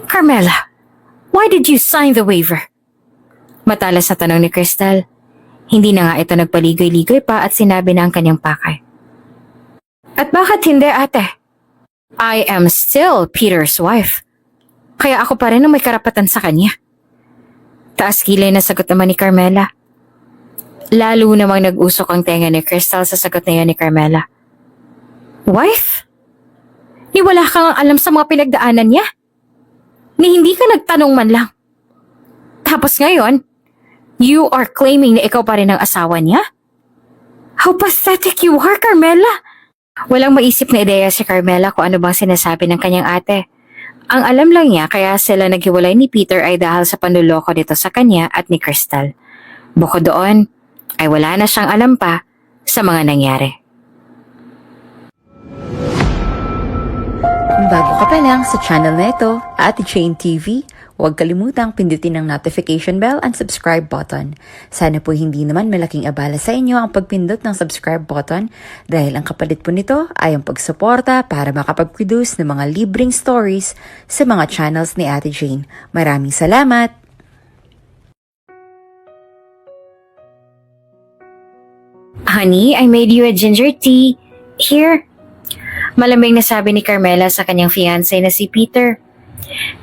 Carmela, why did you sign the waiver? Matalas na tanong ni Crystal. Hindi na nga ito nagpaligoy-ligoy pa at sinabi na ang kanyang pakay. At bakit hindi, ate? I am still Peter's wife. Kaya ako pa rin ang may karapatan sa kanya. Taas kilay na sagot naman ni Carmela. Lalo namang nag-usok ang tenga ni Crystal sa sagot na yan ni Carmela. Wife? Ni wala kang alam sa mga pinagdaanan niya? Ni hindi ka nagtanong man lang? Tapos ngayon, you are claiming na ikaw pa rin ang asawa niya? How pathetic you are, Carmela! Walang maisip na ideya si Carmela kung ano bang sinasabi ng kanyang ate. Ang alam lang niya kaya sila naghiwalay ni Peter ay dahil sa panluloko dito sa kanya at ni Crystal. Bukod doon, ay wala na siyang alam pa sa mga nangyari. Kung bago ka pa lang sa channel na ito, Ate Jane TV, huwag kalimutang pindutin ang notification bell and subscribe button. Sana po hindi naman malaking abala sa inyo ang pagpindot ng subscribe button dahil ang kapalit po nito ay ang pagsuporta para makapag-produce ng mga libreng stories sa mga channels ni Ate Jane. Maraming salamat! Honey, I made you a ginger tea. Here. Malamig na sabi ni Carmela sa kanyang fiancé na si Peter.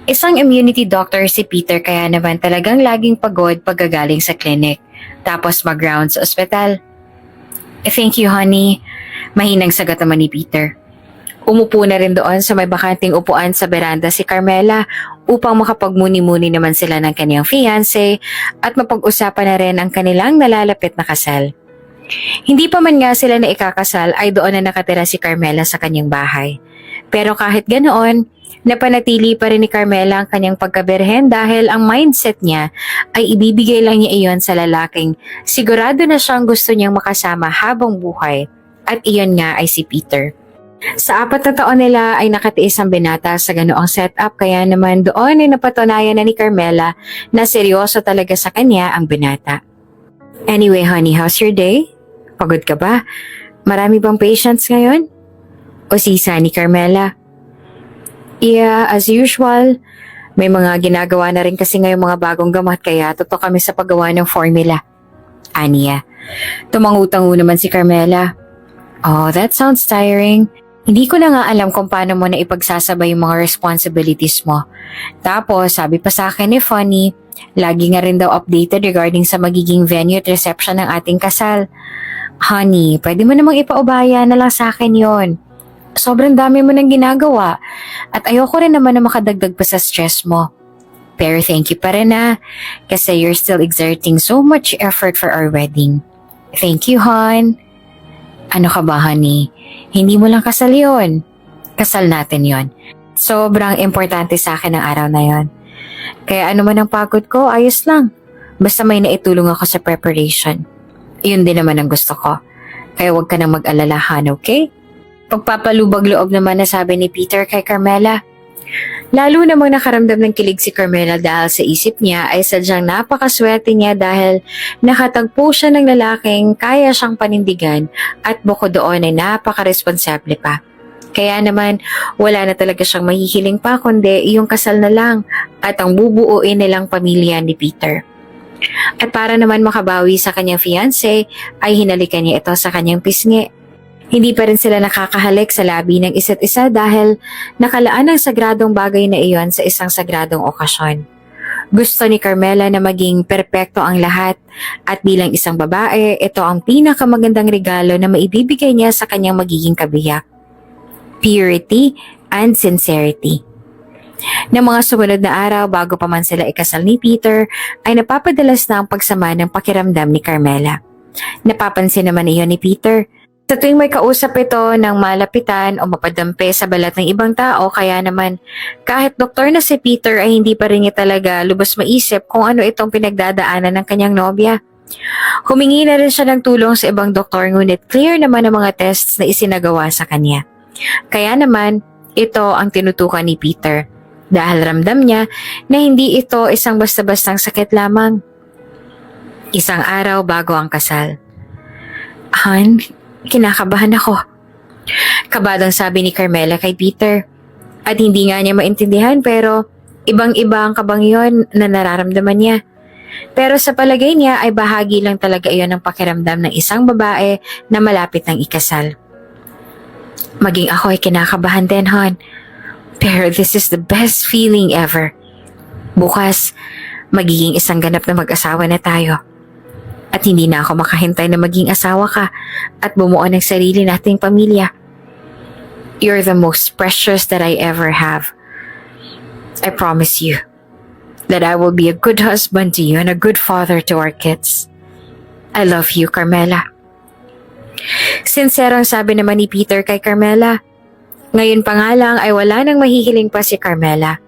Isang immunity doctor si Peter kaya naman talagang laging pagod pagkagaling sa clinic. Tapos mag-round sa ospital. Thank you, honey. Mahinang sagot naman ni Peter. Umupo na rin doon sa may bakanting upuan sa beranda si Carmela upang makapagmuni-muni naman sila ng kanyang fiancé at mapag-usapan na rin ang kanilang nalalapit na kasal. Hindi pa man nga sila na ikakasal ay doon na nakatira si Carmela sa kanyang bahay. Pero kahit ganoon, napanatili pa rin ni Carmela ang kanyang pagkaberhen dahil ang mindset niya ay ibibigay lang niya iyon sa lalaking sigurado na siyang gusto niyang makasama habang buhay at iyon nga ay si Peter. Sa 4 na taon nila ay nakatiis ang binata sa ganoong setup kaya naman doon ay napatunayan na ni Carmela na seryoso talaga sa kanya ang binata. Anyway honey, how's your day? Pagod ka ba? Marami bang patients ngayon? O sisa ni Carmela? Yeah, as usual. May mga ginagawa na rin kasi ngayong mga bagong gamot kaya totoo kami sa paggawa ng formula. Aniya. Tumangutango naman si Carmela. Oh, that sounds tiring. Hindi ko na nga alam kung paano mo na ipagsasabay yung mga responsibilities mo. Tapos, sabi pa sa akin ni Funny, lagi nga rin daw updated regarding sa magiging venue at reception ng ating kasal. Honey, pwede mo namang ipaubaya na lang sa akin yon. Sobrang dami mo nang ginagawa at ayoko rin naman na makadagdag pa sa stress mo. Pero thank you pa rin kasi you're still exerting so much effort for our wedding. Thank you, hon. Ano ka ba, honey? Hindi mo lang kasal yon. Kasal natin yon. Sobrang importante sa akin ang araw na yon. Kaya ano man ang pagod ko, ayos lang. Basta may naitulong ako sa preparation. Iyon din naman ang gusto ko. Kaya huwag ka nang mag-alalahan, okay? Pagpapalubag-loob naman na sabi ni Peter kay Carmela. Lalo namang nakaramdam ng kilig si Carmela dahil sa isip niya ay sadyang napakaswerte niya dahil nakatagpo siya ng lalaking kaya siyang panindigan at bukod doon ay napaka-responsable pa. Kaya naman wala na talaga siyang mahihiling pa kundi iyong kasal na lang at ang bubuuin nilang pamilya ni Peter. At para naman makabawi sa kanyang fiancé ay hinalikan niya ito sa kanyang pisngi. Hindi pa rin sila nakakahalik sa labi ng isa't isa dahil nakalaan ang sagradong bagay na iyon sa isang sagradong okasyon. Gusto ni Carmela na maging perpekto ang lahat at bilang isang babae, ito ang pinakamagandang regalo na maibibigay niya sa kanyang magiging kabiyak. Purity and sincerity. Ng mga sumunod na araw bago pa man sila ikasal ni Peter ay napapadalas na ang pagsama ng pakiramdam ni Carmela. Napapansin naman iyon ni Peter. Sa tuwing may kausap ito ng malapitan o mapadampi sa balat ng ibang tao kaya naman kahit doktor na si Peter ay hindi pa rin niya talaga lubos maisip kung ano itong pinagdadaanan ng kanyang nobya. Humingi na rin siya ng tulong sa ibang doktor ngunit clear naman ang mga tests na isinagawa sa kanya. Kaya naman ito ang tinutukan ni Peter. Dahil ramdam niya na hindi ito isang basta-bastang sakit lamang. Isang araw bago ang kasal. Han, kinakabahan ako. Kabadang sabi ni Carmela kay Peter. At hindi nga niya maintindihan pero Ibang-iba ang kabang yon na nararamdaman niya. Pero sa palagay niya ay bahagi lang talaga iyon ng pakiramdam ng isang babae na malapit ng ikasal. Maging ako ay kinakabahan din, hon. Pero this is the best feeling ever. Bukas, magiging isang ganap na mag-asawa na tayo. At hindi na ako makahintay na maging asawa ka at bumuo ng sarili nating pamilya. You're the most precious that I ever have. I promise you that I will be a good husband to you and a good father to our kids. I love you, Carmela. Sincerong sabi naman ni Peter kay Carmela. Ngayon pa nga lang ay wala nang mahihiling pa si Carmela.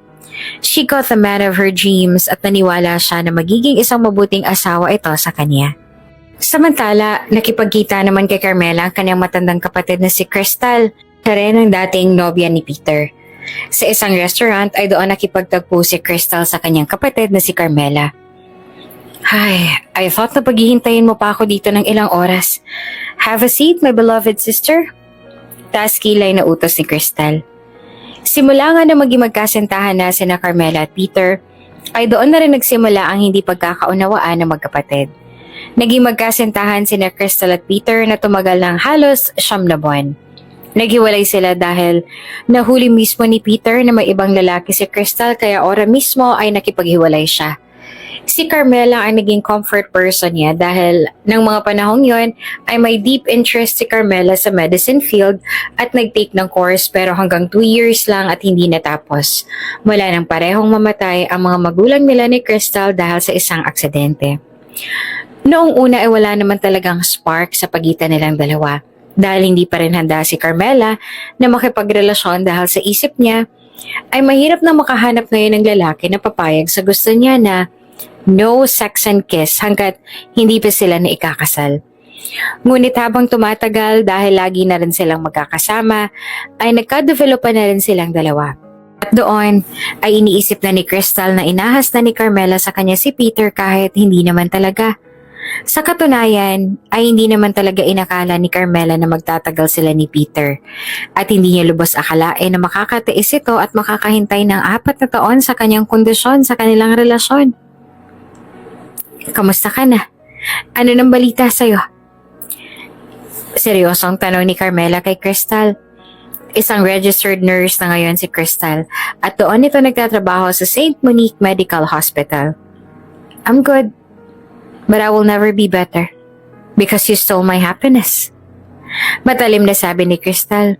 She got the man of her dreams at naniwala siya na magiging isang mabuting asawa ito sa kanya. Samantala, nakipagkita naman kay Carmela ang kanyang matandang kapatid na si Crystal, na rin ang dating nobya ni Peter. Sa isang restaurant ay doon nakipagtagpo si Crystal sa kanyang kapatid na si Carmela. Hi, I thought na paghihintayin mo pa ako dito ng ilang oras. Have a seat, my beloved sister. Taas kilay na utos ni Crystal. Simula nga na maging magkasintahan na sina Carmela at Peter, ay doon na rin nagsimula ang hindi pagkakaunawaan ng magkapatid. Naging magkasintahan sina Crystal at Peter na tumagal ng halos 9 na buwan. Naghiwalay sila dahil nahuli mismo ni Peter na may ibang lalaki si Crystal kaya ora mismo ay nakipaghiwalay siya. Si Carmela ang naging comfort person niya dahil ng mga panahong yon ay may deep interest si Carmela sa medicine field at nag-take ng course pero hanggang 2 years lang at hindi natapos. Wala nang parehong mamatay ang mga magulang nila ni Crystal dahil sa isang aksidente. Noong una ay wala naman talagang spark sa pagitan nilang dalawa. Dahil hindi pa rin handa si Carmela na makipagrelasyon dahil sa isip niya, ay mahirap na makahanap ngayon ng lalaki na papayag sa gusto niya na no sex and kiss hanggat hindi pa sila na ikakasal. Ngunit habang tumatagal dahil lagi na rin silang magkakasama, ay nagka-develop na rin silang dalawa. At doon ay iniisip na ni Crystal na inahas na ni Carmela sa kanya si Peter kahit hindi naman talaga. Sa katunayan, ay hindi naman talaga inakala ni Carmela na magtatagal sila ni Peter at hindi niya lubos akalain na makakatiis ito at makakahintay ng 4 na taon sa kanyang kondisyon sa kanilang relasyon. Kamusta ka na? Ano nang balita sa'yo? Seryosong tanong ni Carmela kay Crystal. Isang registered nurse na ngayon si Crystal at doon ito nagtatrabaho sa St. Monique Medical Hospital. I'm good. But I will never be better because you stole my happiness. Matalim na sabi ni Crystal.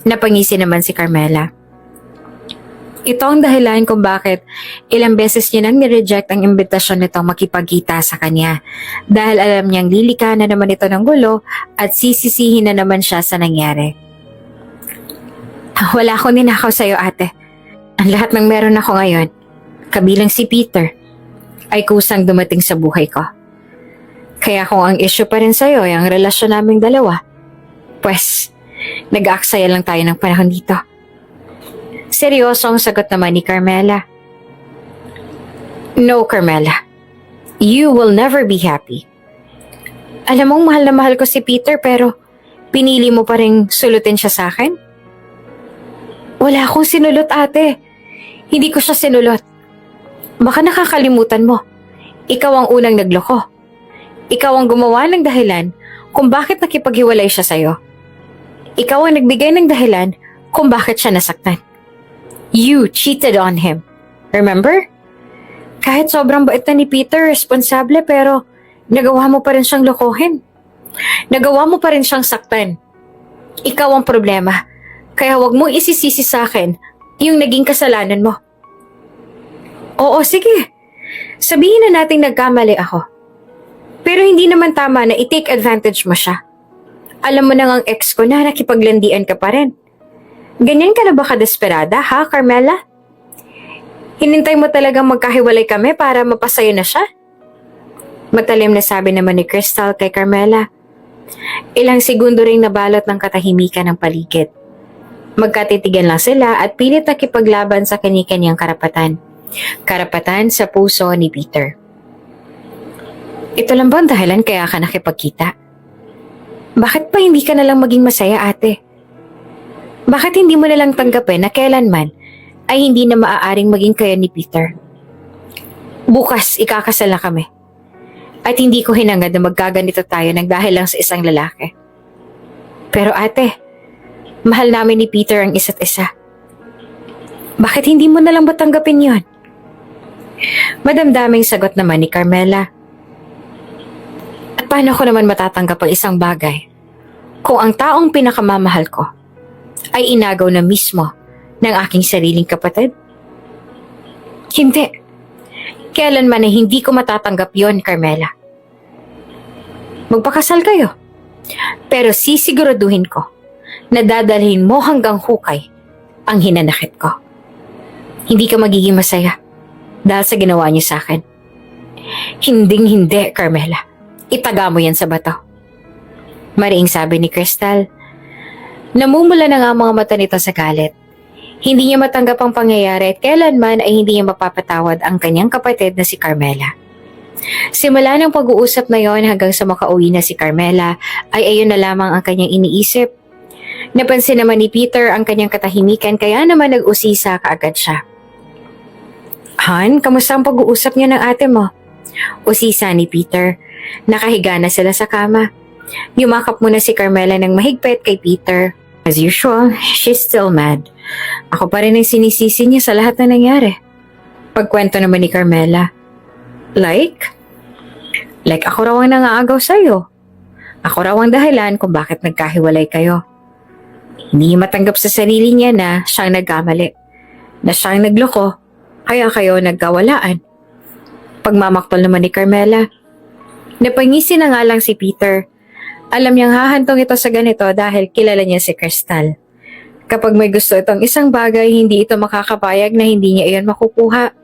Napangisi naman si Carmela. Ito ang dahilan kung bakit ilang beses niya nang nireject ang imbitasyon nitong makipagkita sa kanya dahil alam niyang lilika na naman ito ng gulo at sisisihin na naman siya sa nangyari. Wala akong ninakaw sa'yo, ate. Ang lahat ng meron ako ngayon, kabilang si Peter, ay kusang dumating sa buhay ko. Kaya kung ang issue pa rin sa'yo ay ang relasyon naming dalawa, pues, nag-aaksaya lang tayo ng panahon dito. Seryoso ang sagot naman ni Carmela. No, Carmela. You will never be happy. Alam mong mahal na mahal ko si Peter pero pinili mo pa rin sulutin siya sa akin? Wala akong sinulot, ate. Hindi ko siya sinulot. Baka nakakalimutan mo. Ikaw ang unang nagloko. Ikaw ang gumawa ng dahilan kung bakit nakipaghiwalay siya sa'yo. Ikaw ang nagbigay ng dahilan kung bakit siya nasaktan. You cheated on him. Remember? Kahit sobrang bait na ni Peter, responsable, pero nagawa mo pa rin siyang lokohin. Nagawa mo pa rin siyang saktan. Ikaw ang problema. Kaya wag mong isisisi sa akin yung naging kasalanan mo. Oo, sige. Sabihin na nating nagkamali ako. Pero hindi naman tama na i-take advantage mo siya. Alam mo nang ang ex ko na nakipaglandian ka pa rin. Ganyan ka na ba kadesperada, ha, Carmela? Hinintay mo talagang magkahiwalay kami para mapasayo na siya? Matalim na sabi naman ni Crystal kay Carmela. Ilang segundo ring nabalot ng katahimikan ng paligid. Magkatitigan lang sila at pilit nakipaglaban sa kani-kanyang karapatan. Karapatan sa puso ni Peter. Ito lang ba ang dahilan kaya ka nakipagkita? Bakit pa hindi ka nalang maging masaya, ate? Bakit hindi mo nalang tanggapin na kailanman ay hindi na maaaring maging kayo ni Peter. Bukas, ikakasal na kami. At hindi ko hinangad na magkaganito tayo ng dahil lang sa isang lalaki. Pero ate, mahal namin ni Peter ang isa't isa. Bakit hindi mo nalang batanggapin yon? Madamdaming sagot naman ni Carmela. At paano ko naman matatanggap ang isang bagay kung ang taong pinakamamahal ko ay inagaw na mismo ng aking sariling kapatid? Hindi. Kailanman ay hindi ko matatanggap yon, Carmela. Magpakasal kayo. Pero sisiguraduhin ko na dadalhin mo hanggang hukay ang hinanakit ko. Hindi ka magiging masaya dahil sa ginawa niyo sa akin. Hinding-hindi, Carmela. Itaga mo yan sa bato. Mariing sabi ni Crystal. Namumula na nga ang mga mata nito sa galit. Hindi niya matanggap ang pangyayari at kailanman ay hindi niya mapapatawad ang kanyang kapatid na si Carmela. Simula ng pag-uusap na yon hanggang sa makauwi na si Carmela ay ayon na lamang ang kanyang iniisip. Napansin naman ni Peter ang kanyang katahimikan kaya naman nag-usisa kaagad siya. Han, kamusta ang pag-uusap niyo ng ate mo? Usisa ni Peter. Nakahiga na sila sa kama. Yumakap muna si Carmela ng mahigpit kay Peter. As usual, she's still mad. Ako pa rin ang sinisisi niya sa lahat na nangyari. Pagkwento naman ni Carmela. Like ako raw ang nangaagaw sa'yo. Ako raw ang dahilan kung bakit nagkahiwalay kayo. Hindi matanggap sa sarili niya na siyang nagkamali. Na siyang nagloko, kaya kayo nagkawalaan. Pagmamaktol naman ni Carmela. Napangisi na nga lang si Peter. Alam niyang hahantong ito sa ganito dahil kilala niya si Crystal. Kapag may gusto itong isang bagay, hindi ito makakapayag na hindi niya iyon makukuha.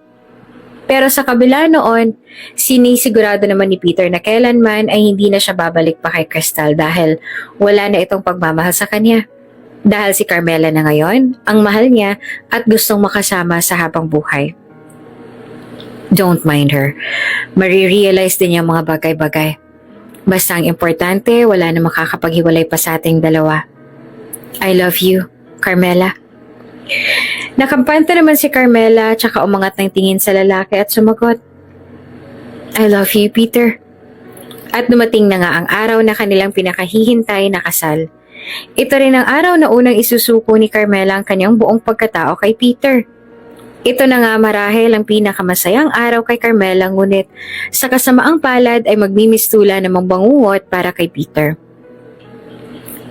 Pero sa kabila noon, sinisigurado naman ni Peter na kailanman ay hindi na siya babalik pa kay Crystal dahil wala na itong pagmamahal sa kanya. Dahil si Carmela na ngayon, ang mahal niya at gustong makasama sa habang buhay. Don't mind her. Marirealize din niya ang mga bagay-bagay. Basta ang importante, wala na makakapaghiwalay pa sa ating dalawa. I love you, Carmela. Nakampanta naman si Carmela tsaka umangat ng tingin sa lalaki at sumagot. I love you, Peter. At dumating na nga ang araw na kanilang pinakahihintay na kasal. Ito rin ang araw na unang isusuko ni Carmela ang kanyang buong pagkatao kay Peter. Ito na nga marahil ang pinakamasayang araw kay Carmela ngunit sa kasamaang palad ay magmimistula ng bangungot para kay Peter.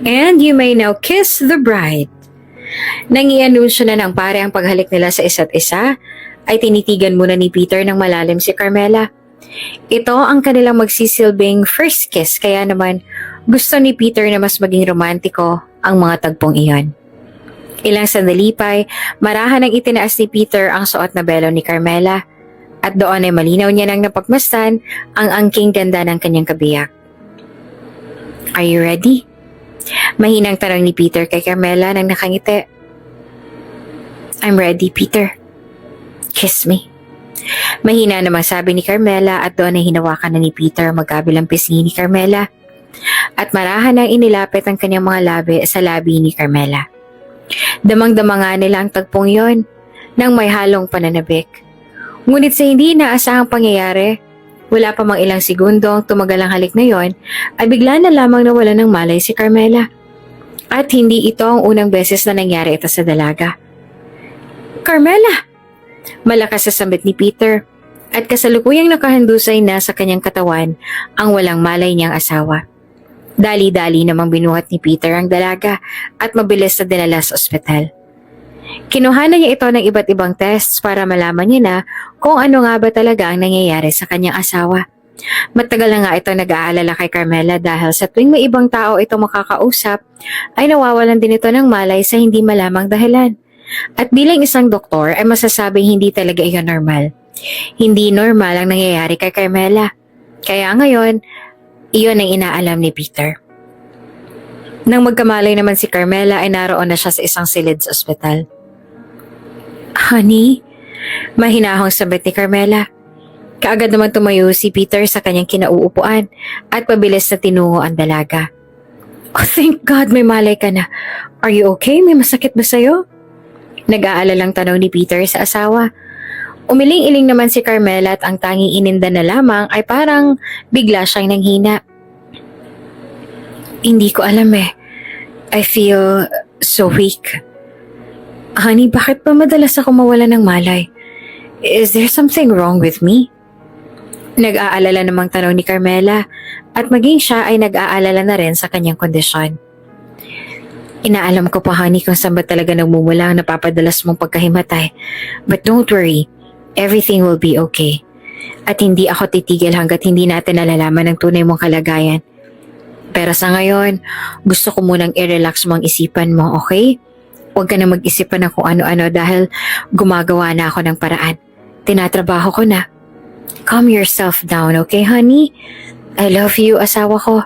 And you may now kiss the bride. Nang i-anunsyo na ng pare ang paghalik nila sa isa't isa, ay tinitigan muna ni Peter ng malalim si Carmela. Ito ang kanilang magsisilbing first kiss kaya naman gusto ni Peter na mas maging romantiko ang mga tagpong iyon. Ilang sandali pa'y marahan ang itinaas ni Peter ang suot na belo ni Carmela at doon ay malinaw niya nang napagmasdan ang angking ganda ng kanyang kabiyak. Are you ready? Mahinang tanong ni Peter kay Carmela nang nakangiti. I'm ready, Peter. Kiss me. Mahina namang sabi ni Carmela at doon ay hinawakan na ni Peter magkabilang pisngi ni Carmela. At marahan ang inilapit ang kanyang mga labi sa labi ni Carmela. Damang-dama nga nila ang tagpong yon nang may halong pananabik. Ngunit sa hindi inaasahang pangyayari, wala pa mang ilang segundo ang tumagal ang halik na yon, ay bigla na lamang nawala ng malay si Carmela. At hindi ito ang unang beses na nangyari ito sa dalaga. Carmela! Malakas sa sambit ni Peter at kasalukuyang nakahandusay na sa kanyang katawan ang walang malay niyang asawa. Dali-dali namang binuhat ni Peter ang dalaga at mabilis na dinala sa ospital. Kinuhanan niya ito ng iba't ibang tests para malaman niya na kung ano nga ba talaga ang nangyayari sa kanyang asawa. Matagal na nga ito nag-aalala kay Carmela dahil sa tuwing may ibang tao ito makakausap ay nawawalan din ito ng malay sa hindi malamang dahilan. At bilang isang doktor ay masasabing hindi talaga iyon normal. Hindi normal ang nangyayari kay Carmela. Kaya ngayon, iyon ang inaalam ni Peter. Nang magkamalay naman si Carmela ay naroon na siya sa isang silid sa ospital. Honey, mahinahong sabit ni Carmela. Kaagad naman tumayo si Peter sa kanyang kinauupuan at pabilis na tinungo ang dalaga. Oh, thank God may malay ka na. Are you okay? May masakit ba sa'yo? Nag-aalalang tanong ni Peter sa asawa. Umiling-iling naman si Carmela at ang tanging ininda na lamang ay parang bigla siyang nanghina. Hindi ko alam eh. I feel so weak. Honey, bakit pa madalas ako mawala ng malay? Is there something wrong with me? Nag-aalala namang tanong ni Carmela at maging siya ay nag-aalala na rin sa kanyang kondisyon. Inaalam ko pa honey kung saan ba talaga nagmumula ang napapadalas mong pagkahimatay. But don't worry, everything will be okay. At hindi ako titigil hanggat hindi natin nalalaman ang tunay mong kalagayan. Pero sa ngayon, gusto ko munang i-relax mo ang isipan mo, okay? Huwag ka na mag-isipan ng kung ano-ano dahil gumagawa na ako ng paraan. Tinatrabaho ko na. Calm yourself down, okay honey? I love you, asawa ko.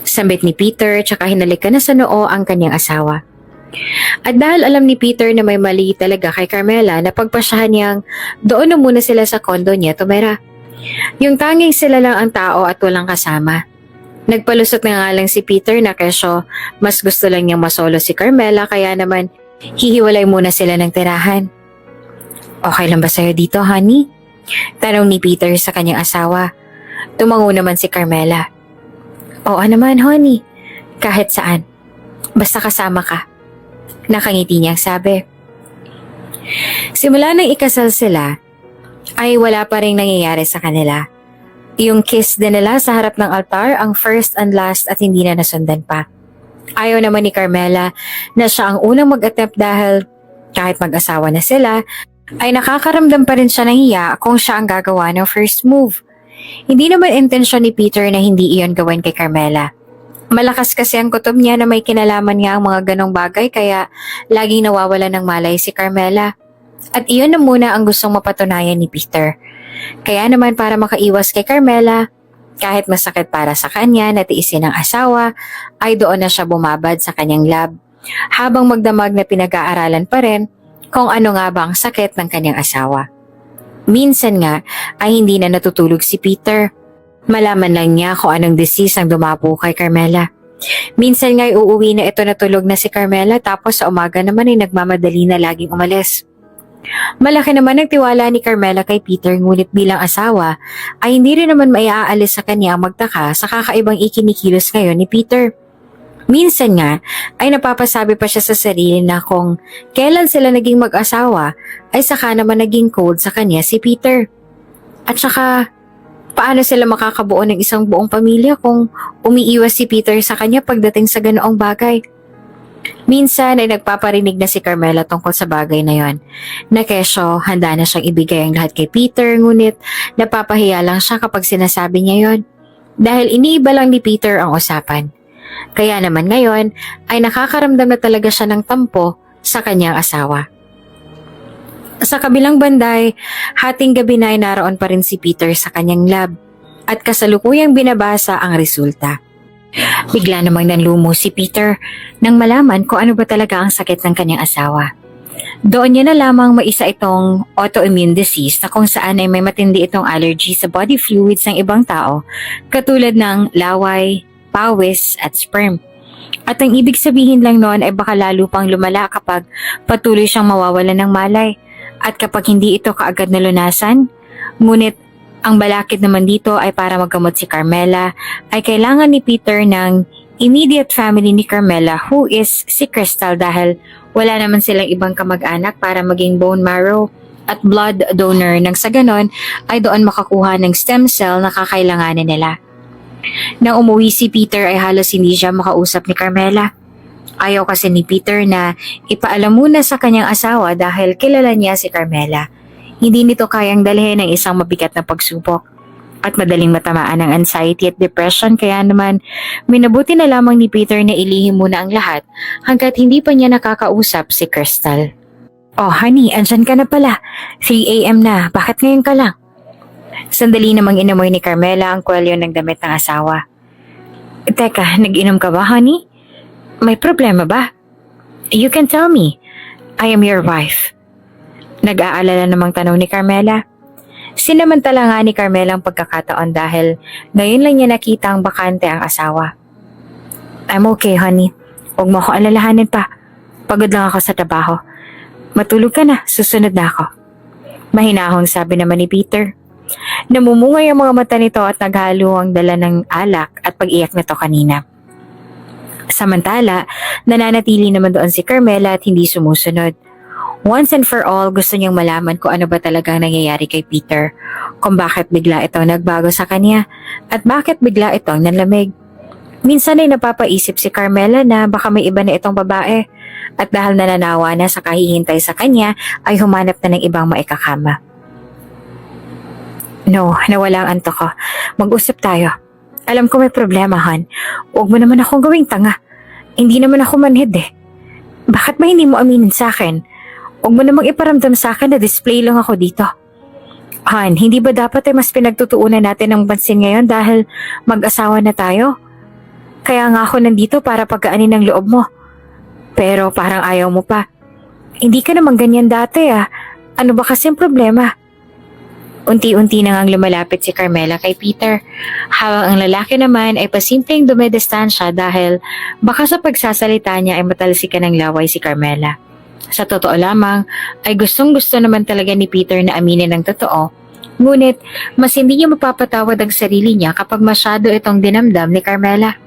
Sambit ni Peter tsaka hinalikan na sa noo ang kanyang asawa. At dahil alam ni Peter na may mali talaga kay Carmela, napagpasyahan niyang doon na muna sila sa kondo niya tumira. Yung tanging sila lang ang tao at walang kasama. Nagpalusot na nga lang si Peter na kesyo mas gusto lang niyang masolo si Carmela kaya naman hihiwalay muna sila ng tirahan. Okay lang ba sa'yo dito, honey? Tanong ni Peter sa kanyang asawa. Tumango naman si Carmela. Oo naman, honey. Kahit saan. Basta kasama ka. Nakangiti niyang sabi. Simula nang ikasal sila, ay wala pa rin nangyayari sa kanila. Yung kiss din nila sa harap ng altar ang first and last at hindi na nasundan pa. Ayaw naman ni Carmela na siya ang unang mag-attempt dahil kahit mag-asawa na sila, ay nakakaramdam pa rin siya ng hiya kung siya ang gagawa ng first move. Hindi naman intensyon ni Peter na hindi iyon gawin kay Carmela. Malakas kasi ang kutob niya na may kinalaman nga ang mga ganong bagay kaya laging nawawala ng malay si Carmela. At iyon na muna ang gustong mapatunayan ni Peter. Kaya naman para makaiwas kay Carmela, kahit masakit para sa kanya na tiisin ng asawa, ay doon na siya bumabad sa kanyang lab. Habang magdamag na pinag-aaralan pa rin kung ano nga ba ang sakit ng kanyang asawa. Minsan nga ay hindi na natutulog si Peter. Malaman lang niya kung anong disease ang dumapo kay Carmela. Minsan nga ay uuwi na ito natulog na si Carmela tapos sa umaga naman ay nagmamadali na laging umalis. Malaki naman ang tiwala ni Carmela kay Peter ngunit bilang asawa ay hindi rin naman maiaalis sa kanya ang magtaka sa kakaibang ikinikilos ngayon ni Peter. Minsan nga ay napapasabi pa siya sa sarili na kung kailan sila naging mag-asawa ay saka naman naging cold sa kanya si Peter. At saka paano sila makakabuo ng isang buong pamilya kung umiiwas si Peter sa kanya pagdating sa ganoong bagay. Minsan ay nagpaparinig na si Carmela tungkol sa bagay na yon. Na kesyo handa na siyang ibigay ang lahat kay Peter ngunit napapahiya lang siya kapag sinasabi niya yon. Dahil iniiba lang ni Peter ang usapan. Kaya naman ngayon ay nakakaramdam na talaga siya ng tampo sa kanyang asawa. Sa kabilang banday, hating gabi na ay naroon pa rin si Peter sa kanyang lab at kasalukuyang binabasa ang resulta. Bigla namang nanlumo si Peter nang malaman kung ano ba talaga ang sakit ng kanyang asawa. Doon niya na lamang maisa itong autoimmune disease na kung saan ay may matindi itong allergy sa body fluids ng ibang tao katulad ng laway, pawis at sperm. At ang ibig sabihin lang noon ay baka lalo pang lumala kapag patuloy siyang mawawalan ng malay at kapag hindi ito kaagad nalunasan. Ngunit ang balakid naman dito ay para maggamot si Carmela ay kailangan ni Peter ng immediate family ni Carmela who is si Crystal dahil wala naman silang ibang kamag-anak para maging bone marrow at blood donor nang sa ganon ay doon makakuha ng stem cell na kakailanganin nila. Nang umuwi si Peter ay halos hindi siya makausap ni Carmela. Ayaw kasi ni Peter na ipaalam muna sa kanyang asawa dahil kilala niya si Carmela. Hindi nito kayang dalhin ng isang mabigat na pagsubok at madaling matamaan ng anxiety at depression kaya naman minabuti na lamang ni Peter na ilihim muna ang lahat hanggat hindi pa niya nakakausap si Crystal. Oh honey, andyan ka na pala. 3 AM na, bakit ngayon ka lang? Sandali namang inamoy ni Carmela ang kwelyo ng damit ng asawa. Teka, nag-inom ka ba, honey? May problema ba? You can tell me. I am your wife. Nag-aalala namang tanong ni Carmela. Sinamantala nga ni Carmela ang pagkakataon dahil ngayon lang niya nakita ang bakante ang asawa. I'm okay, honey. Huwag mo ako alalahanin pa. Pagod lang ako sa trabaho. Matulog ka na, susunod na ako. Mahinahong sabi naman ni Peter. Namumungay ang mga mata nito at naghalo ang dala ng alak at pag-iyak nito kanina. Samantala, nananatili naman doon si Carmela at hindi sumusunod. Once and for all, gusto niyang malaman kung ano ba talagang nangyayari kay Peter, kung bakit bigla itong nagbago sa kanya, at bakit bigla itong nanlamig. Minsan ay napapaisip si Carmela na baka may iba na itong babae, at dahil nananawa na sa kahihintay sa kanya, ay humanap na ng ibang maikakama. No, nawala ang antok ko. Mag-usap tayo. Alam ko may problema, Han. Huwag mo naman akong gawing tanga. Hindi naman ako manhid eh. Bakit ba hindi mo aminin sa akin? Huwag mo namang iparamdam sa akin na display lang ako dito. Han, hindi ba dapat ay mas pinagtutuunan natin ng pansin ngayon dahil mag-asawa na tayo? Kaya nga ako nandito para pagkaanin ng loob mo. Pero parang ayaw mo pa. Hindi ka naman ganyan dati ah. Ano ba kasing problema? Unti-unti na ngang lumalapit si Carmela kay Peter, habang ang lalaki naman ay pasimpleng dumedistansya dahil baka sa pagsasalita niya ay matalsikan ng laway si Carmela. Sa totoo lamang ay gustong-gusto naman talaga ni Peter na aminin ng totoo, ngunit mas hindi niya mapapatawad ang sarili niya kapag masyado itong dinamdam ni Carmela.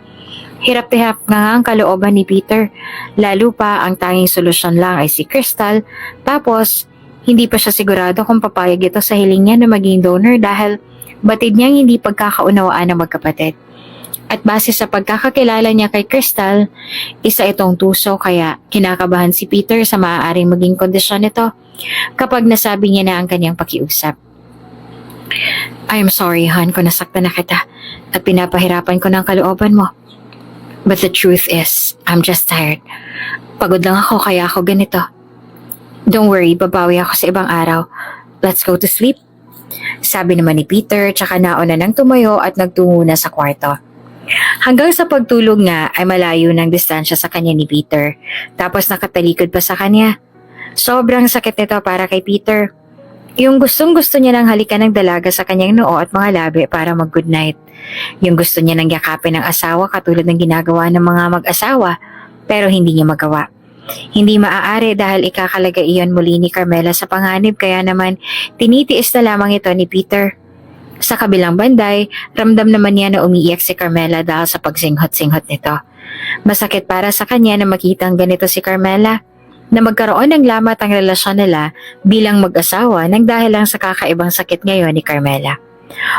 Hirap-hirap nga ang kalooban ni Peter, lalo pa ang tanging solusyon lang ay si Crystal, tapos hindi pa siya sigurado kung papayag ito sa hiling niya na maging donor dahil batid niyang hindi pagkakaunawaan ng magkapatid. At base sa pagkakakilala niya kay Crystal, isa itong tuso kaya kinakabahan si Peter sa maaaring maging kondisyon nito kapag nasabi niya na ang kanyang pakiusap. I'm sorry, Han, kung nasaktan na kita at pinapahirapan ko ng kalooban mo. But the truth is, I'm just tired. Pagod lang ako kaya ako ganito. Don't worry, babawi ako sa ibang araw. Let's go to sleep. Sabi naman ni Peter, tsaka nauna nang tumayo at nagtungo na sa kwarto. Hanggang sa pagtulog nga ay malayo ng distansya sa kanya ni Peter. Tapos nakatalikod pa sa kanya. Sobrang sakit nito para kay Peter. Yung gustong-gusto niya nang halikan ng dalaga sa kanyang noo at mga labi para mag-good night. Yung gusto niya nang yakapin ng asawa katulad ng ginagawa ng mga mag-asawa, pero hindi niya magawa. Hindi maaari dahil ikakalaga iyon muli ni Carmela sa panganib kaya naman tinitiis na lamang ito ni Peter. Sa kabilang banday, ramdam naman niya na umiiyak si Carmela dahil sa pagsinghot-singhot nito. Masakit para sa kanya na makita ang ganito si Carmela, na magkaroon ng lamat ang relasyon nila bilang mag-asawa nang dahil lang sa kakaibang sakit ngayon ni Carmela.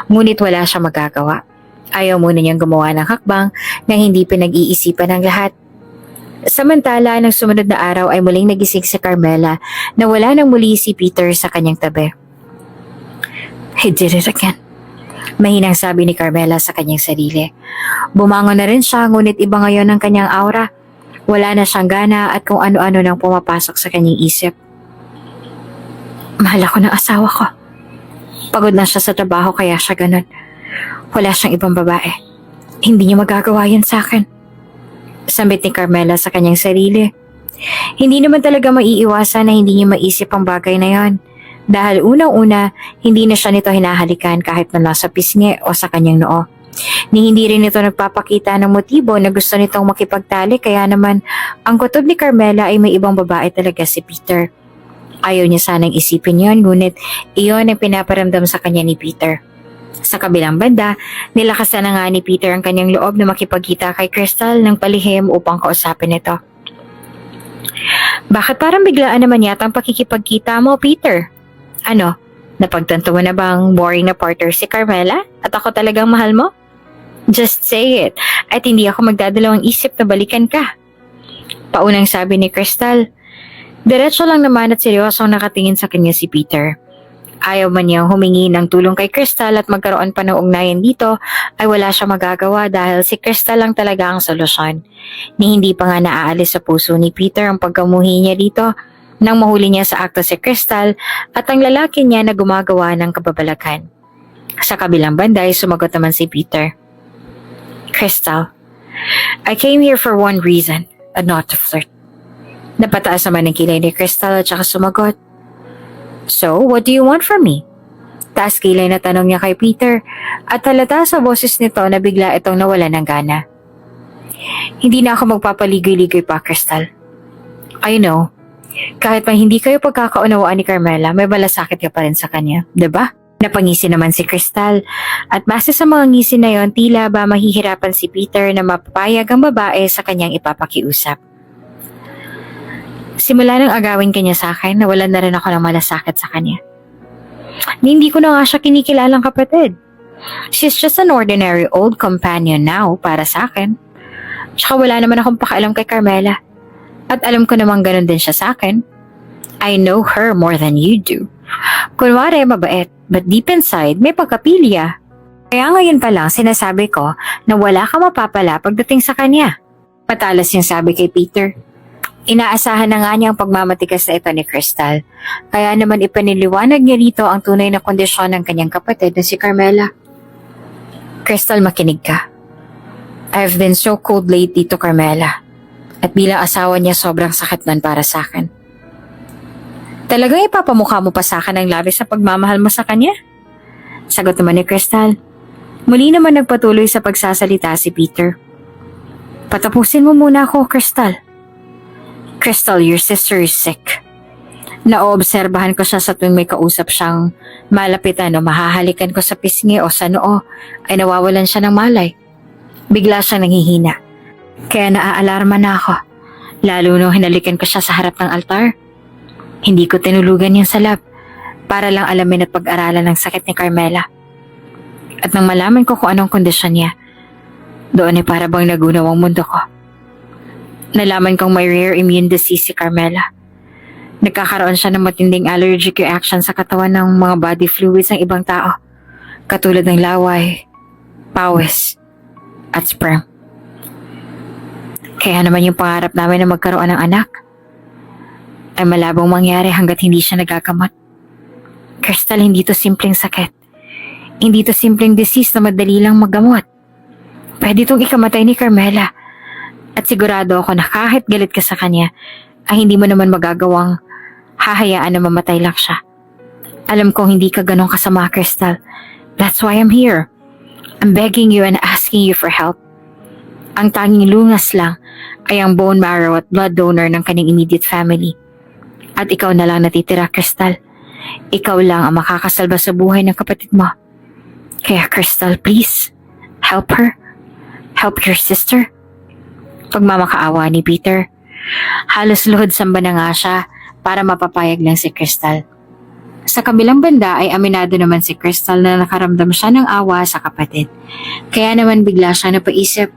Ngunit wala siya magagawa. Ayaw muna niyang gumawa ng hakbang na hindi pinag-iisipan ng lahat. Samantala, ng sumunod na araw ay muling nagising si Carmela na wala nang muli si Peter sa kanyang tabi. I did it again. Mahinang sabi ni Carmela sa kanyang sarili. Bumangon na rin siya ngunit iba ngayon ang kanyang aura. Wala na siyang gana at kung ano-ano nang pumapasok sa kanyang isip. Mahal ako ng asawa ko. Pagod na siya sa trabaho kaya siya ganun. Wala siyang ibang babae. Hindi niya magagawa yan sa akin. Sambit ni Carmela sa kanyang sarili. Hindi naman talaga maiiwasan na hindi niya maisip ang bagay na yon. Dahil unang-una, hindi na siya nito hinahalikan kahit na nasa pisngi o sa kanyang noo. Ni hindi rin ito nagpapakita ng motibo na gusto nitong makipagtali kaya naman ang kutob ni Carmela ay may ibang babae talaga si Peter. Ayaw niya sanang isipin yon ngunit iyon ang pinaparamdam sa kanya ni Peter. Sa kabilang banda, nilakasan na nga ni Peter ang kanyang loob na makipagkita kay Crystal ng palihim upang kausapin ito. Bakit parang biglaan naman yata ang pakikipagkita mo, Peter? Ano, napagtanto mo na bang boring na partner si Carmela at ako talagang mahal mo? Just say it at hindi ako magdadalawang isip na balikan ka. Paunang sabi ni Crystal. Diretso lang naman at seryosong nakatingin sa kanya si Peter. Ayaw man niyang humingi ng tulong kay Crystal at magkaroon pa ng ugnayan dito ay wala siya magagawa dahil si Crystal lang talaga ang solusyon. Ni hindi pa nga naaalis sa puso ni Peter ang pagkamuhi niya dito nang mahuli niya sa akto si Crystal at ang lalaki niya na gumagawa ng kababalaghan. Sa kabilang banda ay sumagot naman si Peter. Crystal, I came here for one reason and not to flirt. Napataas naman ang kilay ni Crystal at saka sumagot. So, what do you want from me? Taas kilay na tanong niya kay Peter at halata sa boses nito na bigla itong nawala ng gana. Hindi na ako magpapaligoy-ligoy pa, Crystal. I know, Kahit pa hindi kayo pagkakaunawaan ni Carmela, may balasakit ka pa rin sa kanya, 'di ba? Napangisi naman si Crystal at base sa mga ngisi na yon, tila ba mahihirapan si Peter na mapapayag ang babae sa kanyang ipapakiusap. Simula nang agawin kanya sa akin, nawalan na rin ako ng malasakit sa kanya. Hindi ko na nga siya kinikilalang kapatid. She's just an ordinary old companion now para sa akin. Tsaka wala naman akong pakialam kay Carmela. At alam ko namang ganun din siya sa akin. I know her more than you do. Kunwari mabait, but deep inside may pagkapilya. Kaya ngayon pa lang sinasabi ko na wala ka mapapala pagdating sa kanya. Patalas yung sabi kay Peter. Inaasahan na nga niya ang pagmamatigas na ito ni Crystal. Kaya naman ipaniliwanag niya rito ang tunay na kondisyon ng kanyang kapatid na si Carmela. Crystal, makinig ka. I've been so cold lately to Carmela. At bilang asawa niya, sobrang sakit nun para sa akin. Talagang ipapamukha mo pa sa akin ang labis sa pagmamahal mo sa kanya? Sagot naman ni Crystal. Muli naman nagpatuloy sa pagsasalita si Peter. Patapusin mo muna ako, Crystal. Crystal, your sister is sick. Naoobserbahan ko siya sa tuwing may kausap siyang malapitan o mahahalikan ko sa pisngi o sa noo ay nawawalan siya ng malay. Bigla siyang nanghihina. Kaya naaalarma na ako. Lalo nung hinalikan ko siya sa harap ng altar. Hindi ko tinulugan yung salap para lang alamin at pag-aralan ng sakit ni Carmela. At nang malaman ko kung anong kondisyon niya, doon ay para bang nagunaw ang mundo ko. Nalaman kong may rare immune disease si Carmela. Nagkakaroon siya ng matinding allergic reaction sa katawan ng mga body fluids ng ibang tao, katulad ng laway, pawis, at sperm. Kaya naman yung pangarap namin na magkaroon ng anak ay malabong mangyari hanggat hindi siya nagagamot. Crystal, hindi to simpleng sakit. Hindi to simpleng disease na madali lang magamot. Pwede itong ikamatay ni Carmela. At sigurado ako na kahit galit ka sa kanya, ay hindi mo naman magagawang hahayaan na mamatay lang siya. Alam kong hindi ka ganong kasama, Crystal. That's why I'm here. I'm begging you and asking you for help. Ang tanging lungas lang ay ang bone marrow at blood donor ng kanyang immediate family. At ikaw na lang natitira, Crystal. Ikaw lang ang makakasalba sa buhay ng kapatid mo. Kaya Crystal, please, help her. Help your sister. Pagmamakaawa ni Peter. Halos luhod samba na nga siya para mapapayag lang si Crystal. Sa kabilang banda ay aminado naman si Crystal na nakaramdam siya ng awa sa kapatid. Kaya naman bigla siya napaisip.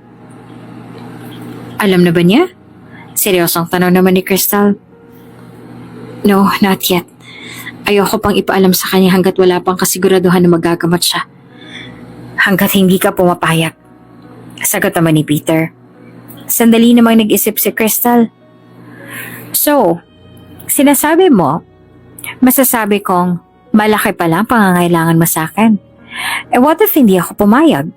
Alam na ba niya? Seryosong tanong naman ni Crystal. No, not yet. Ayoko pang ipaalam sa kanya hanggat wala pang kasiguraduhan na magagamot siya. Hanggat hindi ka pumapayag. Sagot naman ni Peter. Sandali namang nag-isip si Crystal. So, sinasabi mo, masasabi kong malaki pa lang pangangailangan mo sa akin. What if hindi ako pumayag?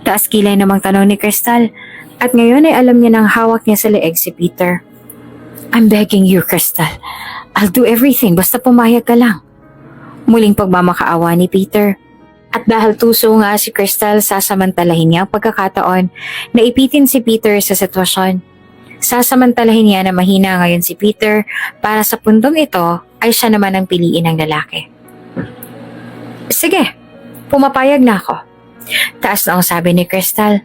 Taas kilay namang tanong ni Crystal at ngayon ay alam niya ng hawak niya sa leeg si Peter. I'm begging you, Crystal. I'll do everything basta pumayag ka lang. Muling pagmamakaawa ni Peter. At dahil tuso nga si Crystal, sasamantalahin niya ang pagkakataon na ipitin si Peter sa sitwasyon. Sasamantalahin niya na mahina ngayon si Peter para sa pundong ito ay siya naman ang piliin ng lalaki. Sige, pumapayag na ako. Taas na ang sabi ni Crystal.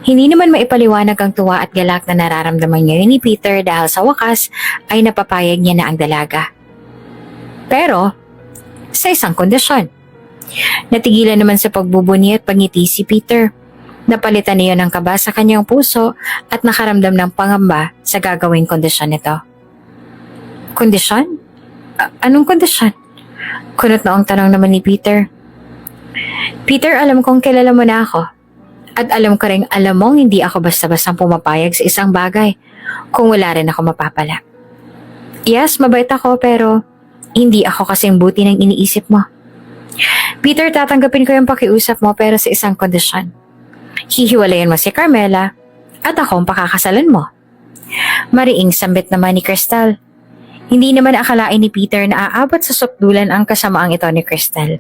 Hindi naman maipaliwanag ang tuwa at galak na nararamdaman niya ni Peter dahil sa wakas ay napapayag niya na ang dalaga. Pero, sa isang kondisyon. Natigilan naman sa pagbubuni at pangiti si Peter. Napalitan niya ng kaba sa kanyang puso at nakaramdam ng pangamba sa gagawing kondisyon nito. Kondisyon? Anong kondisyon? Kunot na ang tanong naman ni Peter. Peter, alam kong kilala mo na ako. At alam ko rin alam mong hindi ako basta-bastang pumapayag sa isang bagay kung wala rin ako mapapala. Yes, mabait ako pero hindi ako kasing buti ng iniisip mo. Peter, tatanggapin ko yung pakiusap mo pero sa isang kondisyon. Hihiwalayan mo si Carmela at ako ang pakakasalan mo. Mariing sambit naman ni Crystal. Hindi naman akalain ni Peter na aabot sa sukdulan ang kasamaang ito ni Crystal.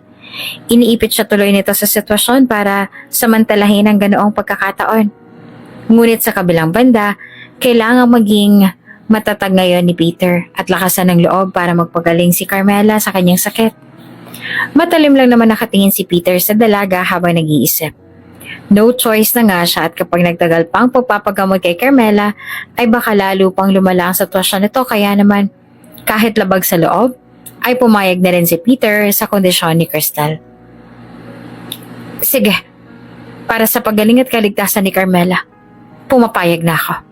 Iniipit siya tuloy nito sa sitwasyon para samantalahin ang ganoong pagkakataon. Ngunit sa kabilang banda, kailangang maging Matatag ngayon ni Peter at lakasan ng loob para magpagaling si Carmela sa kanyang sakit. Matalim lang naman nakatingin si Peter sa dalaga habang nag-iisip. No choice na nga siya at kapag nagtagal pang pagpapagamot kay Carmela ay baka lalo pang lumala ang sitwasyon nito kaya naman kahit labag sa loob ay pumayag na rin si Peter sa kondisyon ni Crystal. Sige, para sa pagaling at kaligtasan ni Carmela, pumapayag na ako.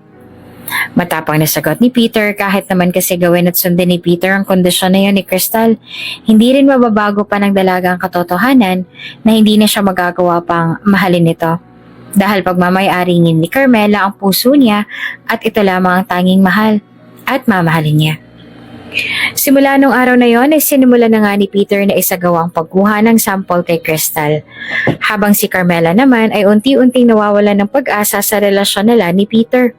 Matapang na sagot ni Peter kahit naman kasi gawin at sundin ni Peter ang kondisyon na yun ni Crystal, hindi rin mababago pa ng dalaga ang katotohanan na hindi na siya magagawa pang mahalin ito. Dahil pagmamayari ni Carmela ang puso niya at ito lamang ang tanging mahal at mamahalin niya. Simula nung araw na yon ay sinimula na nga ni Peter na isagawa ang pagkuha ng sample kay Crystal. Habang si Carmela naman ay unti-unting nawawalan ng pag-asa sa relasyon nila ni Peter.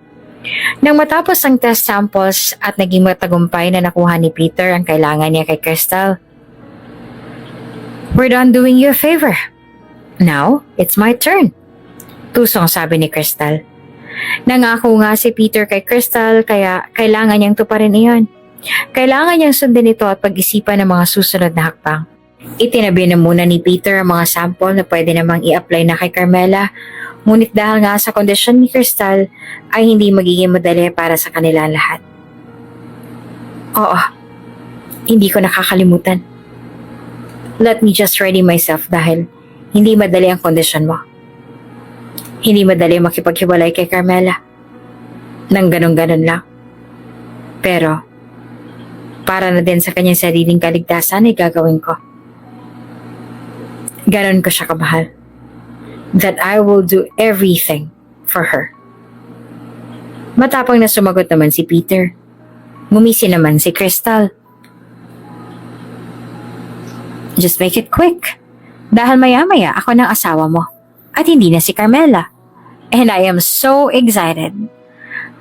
Nang matapos ang test samples at naging matagumpay na nakuha ni Peter ang kailangan niya kay Crystal, "We're done doing you a favor. Now, it's my turn," tusong sabi ni Crystal. Nangako nga si Peter kay Crystal kaya kailangan niyang tuparin iyon. Kailangan niyang sundin ito at pag-isipan ng mga susunod na hakbang. Itinabi na muna ni Peter ang mga sample na pwede namang i-apply na kay Carmela. Ngunit dahil nga sa kondisyon ni Crystal ay hindi magiging madali para sa kanila lahat. Oo, hindi ko nakakalimutan. Let me just ready myself dahil hindi madali ang kondisyon mo. Hindi madali makipaghiwalay kay Carmela. Nang ganun-ganun lang. Pero, para na din sa kanyang sariling kaligtasan ay gagawin ko. Ganon ko siya kamahal. That I will do everything for her. Matapang na sumagot naman si Peter. Ngumisi naman si Crystal. Just make it quick. Dahil maya-maya ako ng asawa mo. At hindi na si Carmela. And I am so excited.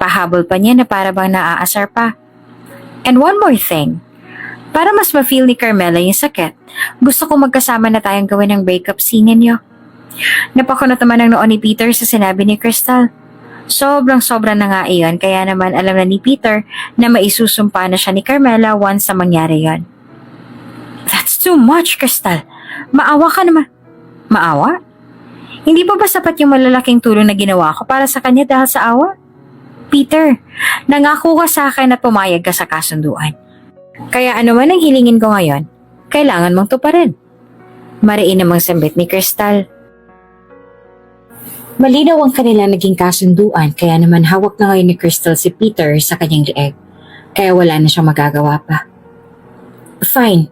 Pahabol pa niya na para bang naaasar pa. And one more thing. Para mas ma-feel ni Carmela yung sakit, gusto ko magkasama na tayong gawin ng breakup scene ninyo. Napakunot naman ang noon ni Peter sa sinabi ni Crystal. Sobrang-sobra na nga iyon kaya naman alam na ni Peter na maisusumpa na siya ni Carmela once na mangyari yon. That's too much, Crystal. Maawa ka naman. Maawa? Hindi pa ba sapat yung malalaking tulong na ginawa ko para sa kanya dahil sa awa? Peter, nangako ka sa akin at pumayag ka sa kasunduan. Kaya ano man ang hilingin ko ngayon, kailangan mong tuparin. Mariin namang sambit ni Crystal. Malinaw ang kanila naging kasunduan kaya naman hawak na ngayon ni Crystal si Peter sa kanyang lieg. Kaya wala na siyang magagawa pa. Fine,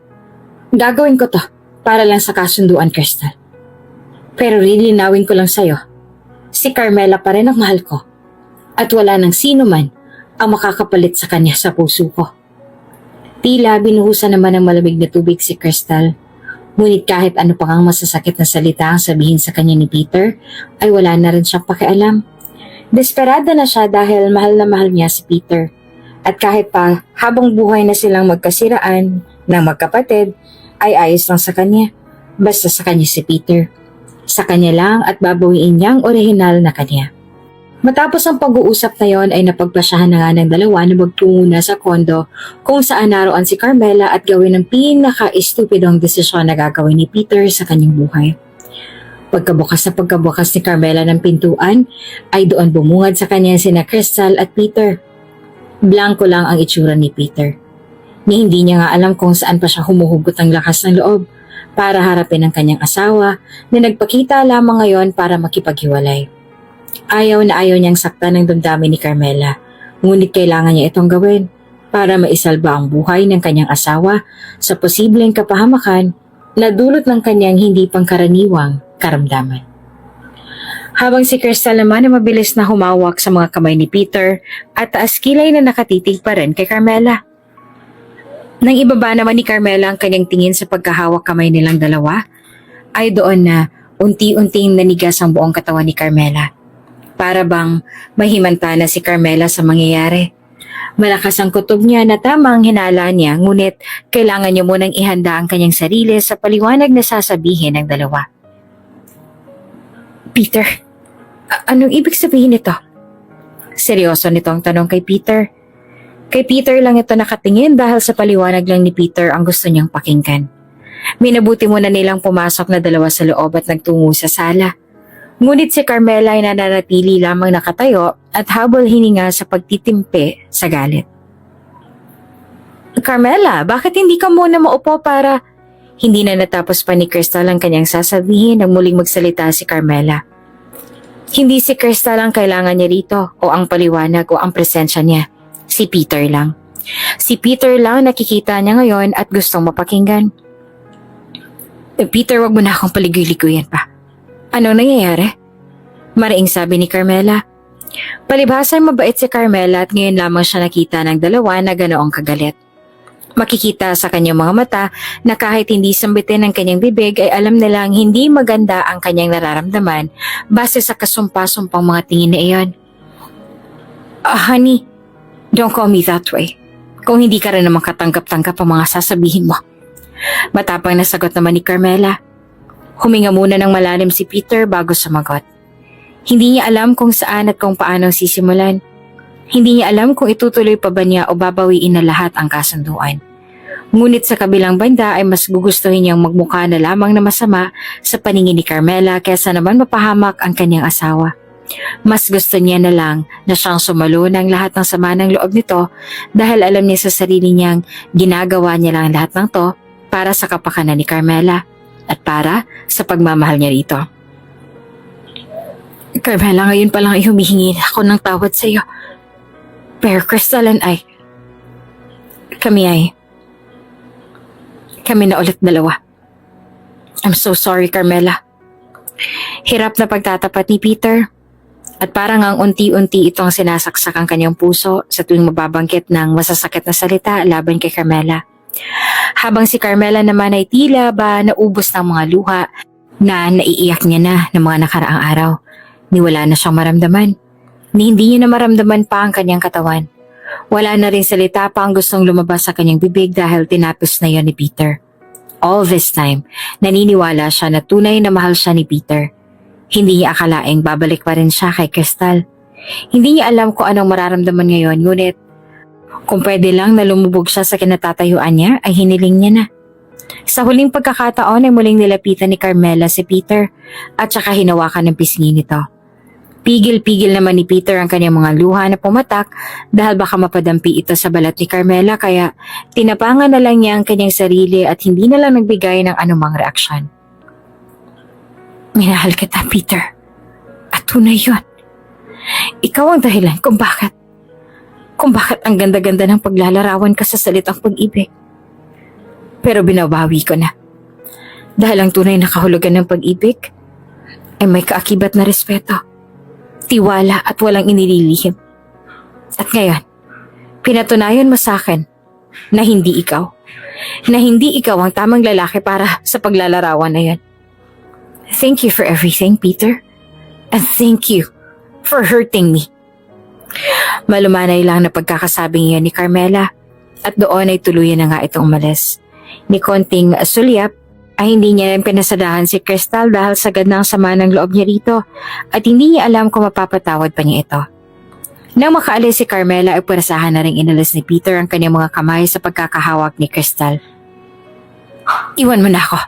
gagawin ko to para lang sa kasunduan, Crystal. Pero lilinawin ko lang sa'yo, si Carmela pa rin ang mahal ko at wala nang sino man ang makakapalit sa kanya sa puso ko. Tila binuhusan naman ng malamig na tubig si Crystal. Ngunit kahit ano pang ang masasakit na salita ang sabihin sa kanya ni Peter, ay wala na rin siyang pakialam. Desperada na siya dahil mahal na mahal niya si Peter. At kahit pa habang buhay na silang magkasiraan ng magkapatid, ay ayos lang sa kanya. Basta sa kanya si Peter. Sa kanya lang at babawiin niya ang orihinal na kanya. Matapos ang pag-uusap na yon ay napagpasyahan na nga ng dalawa na magtungo na sa kondo kung saan naroon si Carmela at gawin ang pinaka-estupidong desisyon na gagawin ni Peter sa kanyang buhay. Pagkabukas ni Carmela ng pintuan ay doon bumungad sa kanya sina Crystal at Peter. Blanko lang ang itsura ni Peter. Ni hindi niya nga alam kung saan pa siya humuhugot ng lakas ng loob para harapin ang kanyang asawa na nagpakita lamang ngayon para makipaghiwalay. Ayaw na ayaw niyang saktan ng damdamin ni Carmela, ngunit kailangan niya itong gawin para maisalba ang buhay ng kanyang asawa sa posibleng kapahamakan na dulot ng kanyang hindi pangkaraniwang karamdaman. Habang si Crystal naman ay mabilis na humawak sa mga kamay ni Peter at taas kilay na nakatitig pa rin kay Carmela. Nang ibaba naman ni Carmela ang kanyang tingin sa pagkahawak kamay nilang dalawa, ay doon na unti-unting nanigas ang buong katawan ni Carmela. Para bang mahimanta na si Carmela sa mangyayari. Malakas ang kutob niya na tamang hinala niya, ngunit kailangan niya munang ihanda ang kanyang sarili sa paliwanag na sasabihin ng dalawa. Peter, anong ibig sabihin nito? Seryoso nito ang tanong kay Peter. Kay Peter lang ito nakatingin dahil sa paliwanag lang ni Peter ang gusto niyang pakinggan. Minabuti muna nilang pumasok na dalawa sa loob at nagtungo sa sala. Ngunit si Carmela ay nananatili lamang nakatayo at habol hininga sa pagtitimpe sa galit. Carmela, bakit hindi ka muna maupo para... Hindi na natapos pa ni Crystal ang kanyang sasabihin nang muling magsalita si Carmela. Hindi si Crystal ang kailangan niya rito o ang paliwanag o ang presensya niya. Si Peter lang. Si Peter lang nakikita niya ngayon at gustong mapakinggan. Peter, wag mo na akong paligoy-ligoyan pa. Ano nangyayari? Maraing sabi ni Carmela. Palibhasa ay mabait si Carmela at ngayon lamang siya nakita ng dalawa na ganoong kagalit. Makikita sa kanyang mga mata na kahit hindi sambitin ng kanyang bibig ay alam nilang hindi maganda ang kanyang nararamdaman base sa kasumpa-sumpang mga tingin na iyon. Honey, don't call me that way. Kung hindi ka rin naman katanggap-tanggap ang mga sasabihin mo. Matapang na sagot naman ni Carmela. Huminga muna ng malalim si Peter bago sumagot. Hindi niya alam kung saan at kung paano sisimulan. Hindi niya alam kung itutuloy pa ba niya o babawiin na lahat ang kasunduan. Ngunit sa kabilang banda ay mas gugustuhin niyang magmukha na lamang na masama sa paningin ni Carmela kaysa naman mapahamak ang kanyang asawa. Mas gusto niya na lang na siyang sumalo ng lahat ng sama ng loob nito dahil alam niya sa sarili niyang ginagawa niya lang lahat ng to para sa kapakanan ni Carmela at para sa pagmamahal niya rito. Carmela, ngayon pa lang ay humihingi ako ng tawad sa iyo. Pero Crystal and I, kami na ulit dalawa. I'm so sorry, Carmela. Hirap na pagtatapat ni Peter at parang ang unti-unti itong sinasaksak ang kanyang puso sa tuwing mababangkit ng masasakit na salita laban kay Carmela. Habang si Carmela naman ay tila ba naubos ng mga luha na naiiyak niya na ng mga nakaraang araw. Ni wala na siyang maramdaman. Ni hindi niya na maramdaman pa ang kanyang katawan. Wala na rin salita pa ang gustong lumabas sa kanyang bibig dahil tinapos na yon ni Peter. All this time, naniniwala siya na tunay na mahal siya ni Peter. Hindi niya akalaing babalik pa rin siya kay Crystal. Hindi niya alam kung anong mararamdaman ngayon, ngunit kung pwede lang na lumubog siya sa kinatatayuan niya, ay hiniling niya na. Sa huling pagkakataon ay muling nilapitan ni Carmela si Peter at saka hinawakan ng pisngi nito. Pigil-pigil naman ni Peter ang kanyang mga luha na pumatak dahil baka mapadampi ito sa balat ni Carmela kaya tinapangan na lang niya ang kanyang sarili at hindi na lang nagbigay ng anumang reaksyon. Minahal kita, Peter. At tunay yun. Ikaw ang dahilan kung bakit ang ganda-ganda ng paglalarawan ka sa salitang pag-ibig. Pero binabawi ko na. Dahil ang tunay na kahulugan ng pag-ibig ay may kaakibat na respeto, tiwala at walang inililihim. At ngayon, pinatunayan mo sa akin na hindi ikaw ang tamang lalaki para sa paglalarawan na yan. Thank you for everything, Peter. And thank you for hurting me. Malumanay lang na pagkakasabing yan ni Carmela at doon ay tuluyan na nga itong umalis. Ni konting sulyap ay hindi niya rin pinasadahan si Crystal dahil sagad ng sama ng loob niya rito at hindi niya alam kung mapapatawad pa niya ito. Nang makaalis si Carmela ay purasahan na rin inalis ni Peter ang kanyang mga kamay sa pagkakahawak ni Crystal. Iwan mo na ako.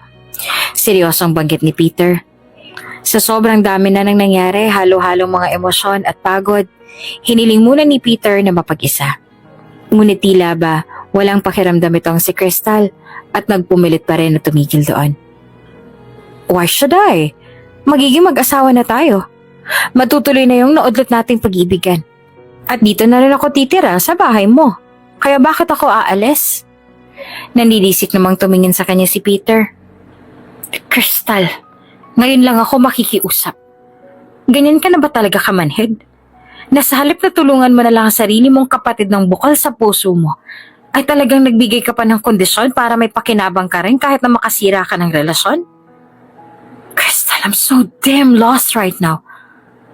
Seryosong banggit ni Peter. Sa sobrang dami na nang nangyari, halo-halong mga emosyon at pagod, hiniling muna ni Peter na mapag-isa. Ngunit tila ba walang pakiramdam itong si Crystal at nagpumilit pa rin na tumigil doon. Why should I? Magiging mag-asawa na tayo. Matutuloy na yung naudlot nating pag-ibigan. At dito na rin ako titira sa bahay mo. Kaya bakit ako aalis? Nanlilisik namang tumingin sa kanya si Peter. Crystal, ngayon lang ako makikiusap. Ganyan ka na ba talaga kamanhid? Nasa halip na tulungan mo na lang ang sarili mong kapatid ng bukal sa puso mo, ay talagang nagbigay ka pa ng kondisyon para may pakinabang ka rin kahit na makasira ka ng relasyon? Crystal, I'm so damn lost right now.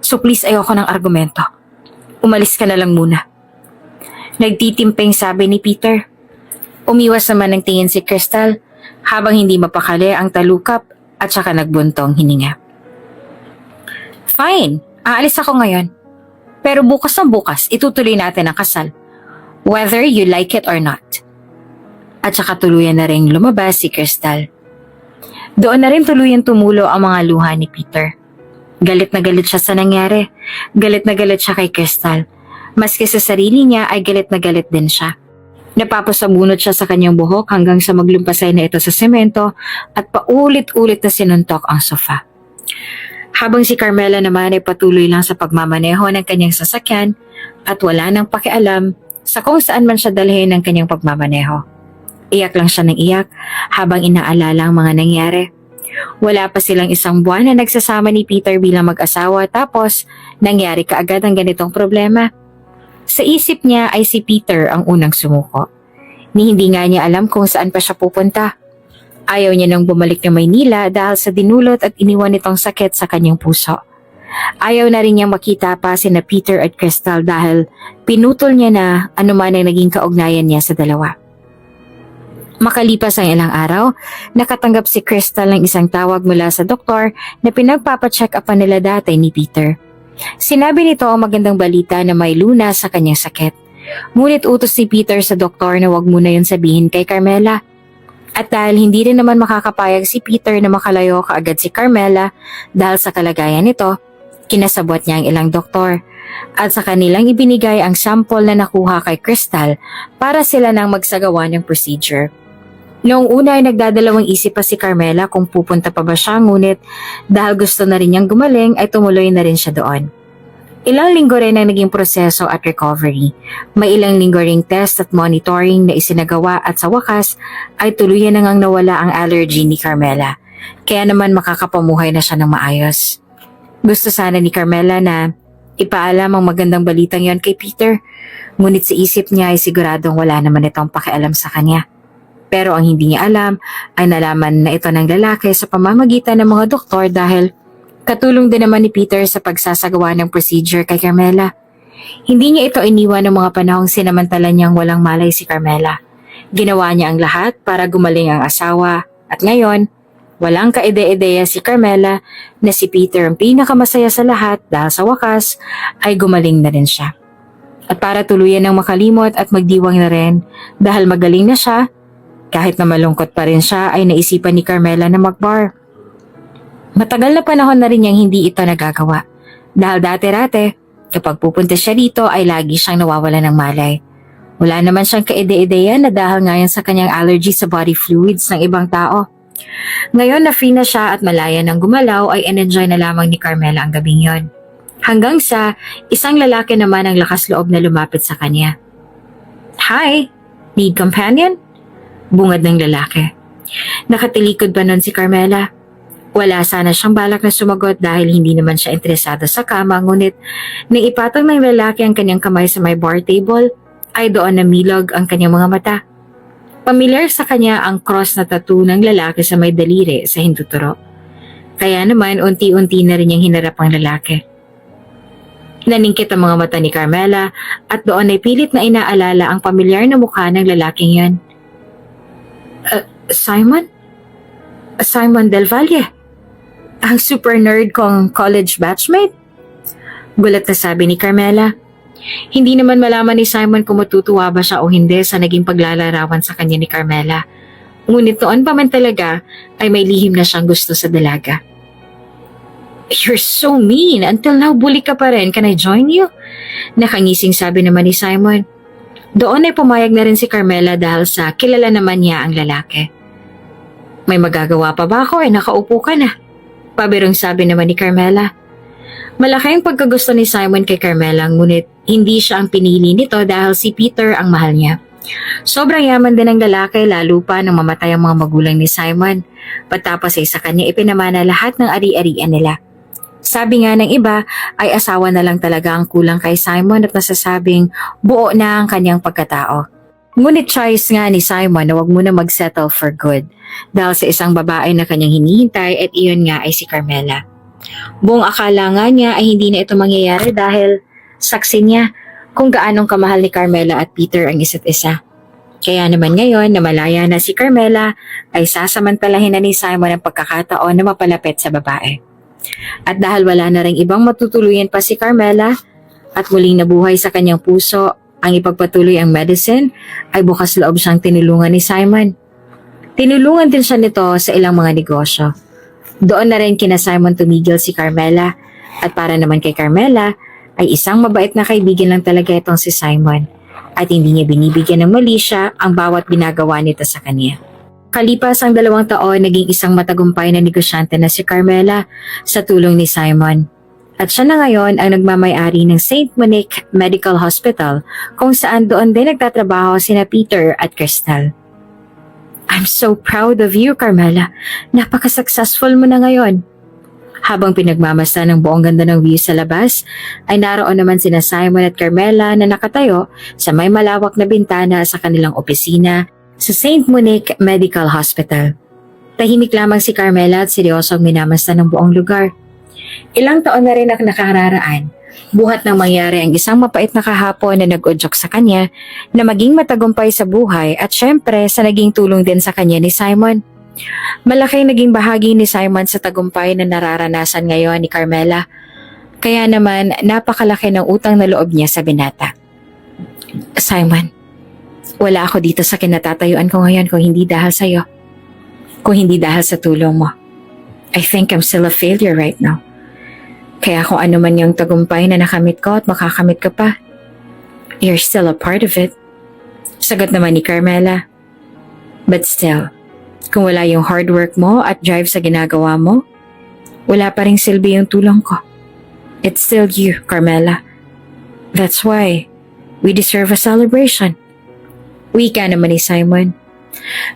So please ayoko ng argumento. Umalis ka na lang muna. Nagtitimpeng sabi ni Peter. Umiwas naman ng tingin si Crystal habang hindi mapakali ang talukap at saka nagbuntong hininga. Fine, aalis ako ngayon. Pero bukas na bukas, itutuloy natin ang kasal. whether you like it or not. At saka tuluyan na ring lumabas si Crystal. Doon na rin tuluyan tumulo ang mga luha ni Peter. Galit na galit siya sa nangyari. Galit na galit siya kay Crystal. Maski sa sarili niya ay galit na galit din siya. Napapasabunot siya sa kanyang buhok hanggang sa maglumpasay na ito sa semento at paulit-ulit na sinuntok ang sofa. Habang si Carmela naman ay patuloy lang sa pagmamaneho ng kanyang sasakyan at wala nang pakialam sa kung saan man siya dalhin ng kanyang pagmamaneho. Iyak lang siya ng iyak habang inaalala ang mga nangyari. Wala pa silang 1 buwan na nagsasama ni Peter bilang mag-asawa tapos nangyari kaagad ang ganitong problema. Sa isip niya ay si Peter ang unang sumuko. Hindi nga niya alam kung saan pa siya pupunta. Ayaw niya nang bumalik ng Maynila dahil sa dinulot at iniwan nitong sakit sa kanyang puso. Ayaw na rin niyang makita pa sina Peter at Crystal dahil pinutol niya na anuman ang naging kaugnayan niya sa dalawa. Makalipas ang ilang araw, nakatanggap si Crystal ng isang tawag mula sa doktor na pinagpapacheck upan nila dati ni Peter. Sinabi nito ang magandang balita na may lunas sa kanyang sakit. Ngunit utos ni Peter sa doktor na wag muna yun sabihin kay Carmela. At dahil hindi rin naman makakapayag si Peter na makalayo kaagad si Carmela dahil sa kalagayan nito, kinasabot niya ang ilang doktor. At sa kanilang ibinigay ang sample na nakuha kay Crystal para sila nang magsagawa ng procedure. Noong una ay nagdadalawang isip pa si Carmela kung pupunta pa ba siya, ngunit dahil gusto na rin niyang gumaling ay tumuloy na rin siya doon. Ilang linggo rin ang naging proseso at recovery. May ilang linggo ring test at monitoring na isinagawa at sa wakas ay tuluyan na ngang nawala ang allergy ni Carmela. Kaya naman makakapamuhay na siya ng maayos. Gusto sana ni Carmela na ipaalam ang magandang balitang yon kay Peter, ngunit sa isip niya ay siguradong wala naman itong pakialam sa kanya. Pero ang hindi niya alam ay nalaman na ito ng lalaki sa pamamagitan ng mga doktor dahil katulong din naman ni Peter sa pagsasagawa ng procedure kay Carmela. Hindi niya ito iniwan ng mga panahong sinamantala niyang walang malay si Carmela. Ginawa niya ang lahat para gumaling ang asawa at ngayon, walang kaide-ideya si Carmela na si Peter ang pinakamasaya sa lahat dahil sa wakas ay gumaling na rin siya. At para tuluyan ng makalimot at magdiwang na rin dahil magaling na siya, kahit na malungkot pa rin siya ay naisipan ni Carmela na mag-bar. Matagal na panahon na rin niyang hindi ito nagagawa. Dahil dati-rate, kapag pupunta siya dito ay lagi siyang nawawala ng malay. Wala naman siyang kaide-ideya na dahil ngayon sa kanyang allergy sa body fluids ng ibang tao. Ngayon na free na siya at malaya ng gumalaw ay enjoy na lamang ni Carmela ang gabing yon. Hanggang sa isang lalaki naman ang lakas loob na lumapit sa kanya. Hi, need companion? Bungad ng lalaki. Nakatilikod ba nun si Carmela? Wala sana siyang balak na sumagot dahil hindi naman siya interesado sa kama, ngunit nang ipatong ng lalaki ang kanyang kamay sa may bar table, ay doon namilog ang kanyang mga mata. Pamilyar sa kanya ang cross na tattoo ng lalaki sa may daliri sa hinduturo. Kaya naman unti-unti na rin niyang hinarap ang lalaki. Naningkit ang mga mata ni Carmela at doon ay pilit na inaalala ang pamilyar na mukha ng lalaking yan. Simon? Simon Del Valle? Ang super nerd kong college batchmate? Gulat na sabi ni Carmela. Hindi naman malaman ni Simon kung matutuwa ba siya o hindi sa naging paglalarawan sa kanya ni Carmela. Ngunit noon pa man talaga ay may lihim na siyang gusto sa dalaga. You're so mean. Until now, bully ka pa rin. Can I join you? Nakangising sabi naman ni Simon. Doon ay pumayag na rin si Carmela dahil sa kilala naman niya ang lalaki. May magagawa pa ba ako nakaupo ka na? Pabirong sabi naman ni Carmela. Malaki ang pagkagusto ni Simon kay Carmela, ngunit hindi siya ang pinili nito dahil si Peter ang mahal niya. Sobrang yaman din ng lalaki lalo pa nang mamatay ang mga magulang ni Simon. Patapos ay sa kanya ipinamana lahat ng ari-arian nila. Sabi nga ng iba ay asawa na lang talaga ang kulang kay Simon at nasasabing buo na ang kanyang pagkatao. Ngunit choice nga ni Simon na wag muna mag-settle for good dahil sa isang babae na kanyang hinihintay at iyon nga ay si Carmela. Buong akala nga niya ay hindi na ito mangyayari dahil saksi niya kung gaanong kamahal ni Carmela at Peter ang isa't isa. Kaya naman ngayon na malaya na si Carmela ay sasamantalahin na ni Simon ang pagkakataon na mapalapit sa babae. At dahil wala na ring ibang matutuluyan pa si Carmela at muling nabuhay sa kanyang puso ang ipagpatuloy ang medicine, ay bukas loob siyang tinulungan ni Simon. Tinulungan din siya nito sa ilang mga negosyo. Doon na rin kina Simon tumigil si Carmela, at para naman kay Carmela, ay isang mabait na kaibigan lang talaga itong si Simon, at hindi niya binibigyan ng mali siya ang bawat binagawa nito sa kanya. Kalipas ang 2 taon, naging isang matagumpay na negosyante na si Carmela sa tulong ni Simon. At siya na ngayon ang nagmamay-ari ng St. Monique Medical Hospital, kung saan doon din nagtatrabaho sina Peter at Crystal. I'm so proud of you, Carmela. Napaka-successful mo na ngayon. Habang pinagmamasdan ng buong ganda ng view sa labas, ay naroon naman sina Simon at Carmela na nakatayo sa may malawak na bintana sa kanilang opisina sa St. Monique Medical Hospital. Tahimik lamang si Carmela at seryosong minamasdan ng buong lugar. Ilang taon na rin ang nakakararaan, buhat nang mangyari ang isang mapait na kahapon na nag-udyok sa kanya na maging matagumpay sa buhay at syempre sa naging tulong din sa kanya ni Simon. Malaking naging bahagi ni Simon sa tagumpay na nararanasan ngayon ni Carmela. Kaya naman napakalaki ng utang na loob niya sa binata. Simon, wala ako dito sa kinatatayuan ko ngayon kung hindi dahil sa'yo. Kung hindi dahil sa tulong mo. I think I'm still a failure right now. Kaya kung ano man yung tagumpay na nakamit ko at makakamit ka pa, you're still a part of it. Sagot naman ni Carmela. But still, kung wala yung hard work mo at drive sa ginagawa mo, wala pa ring silbi yung tulong ko. It's still you, Carmela. That's why we deserve a celebration. Wika naman ni Simon.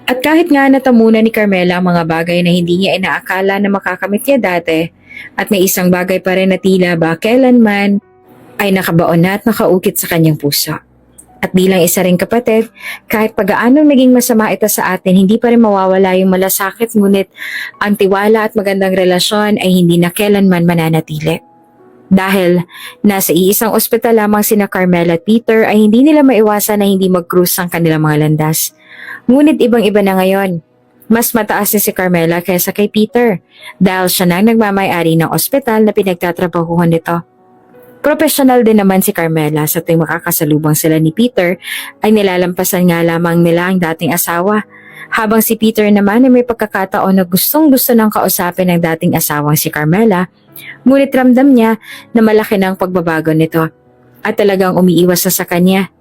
At kahit nga natamunan ni Carmela ang mga bagay na hindi niya inaakala na makakamit niya dati, at may isang bagay pa rin na tila ba kailanman ay nakabaon na at nakaukit sa kanyang puso. At bilang isa ring kapatid, kahit pag-aanong naging masama ito sa atin, hindi pa rin mawawala yung malasakit, ngunit ang tiwala at magandang relasyon ay hindi na kailanman mananatili. Dahil nasa iisang ospital lamang sina Carmela at Peter ay hindi nila maiwasan na hindi mag-cruise ang kanilang mga landas. Ngunit ibang-iba na ngayon. Mas mataas na si Carmela kaysa kay Peter dahil siya na nagmamay-ari ng ospital na pinagtatrabahuhan nito. Profesional din naman si Carmela sa tuwing makakasalubong sila ni Peter ay nilalampasan nga lamang nila ang dating asawa. Habang si Peter naman ay may pagkakataon na gustong-gusto ng kausapin ng dating asawang si Carmela, ngunit ramdam niya na malaki na ang pagbabago nito at talagang umiiwas sa kanya.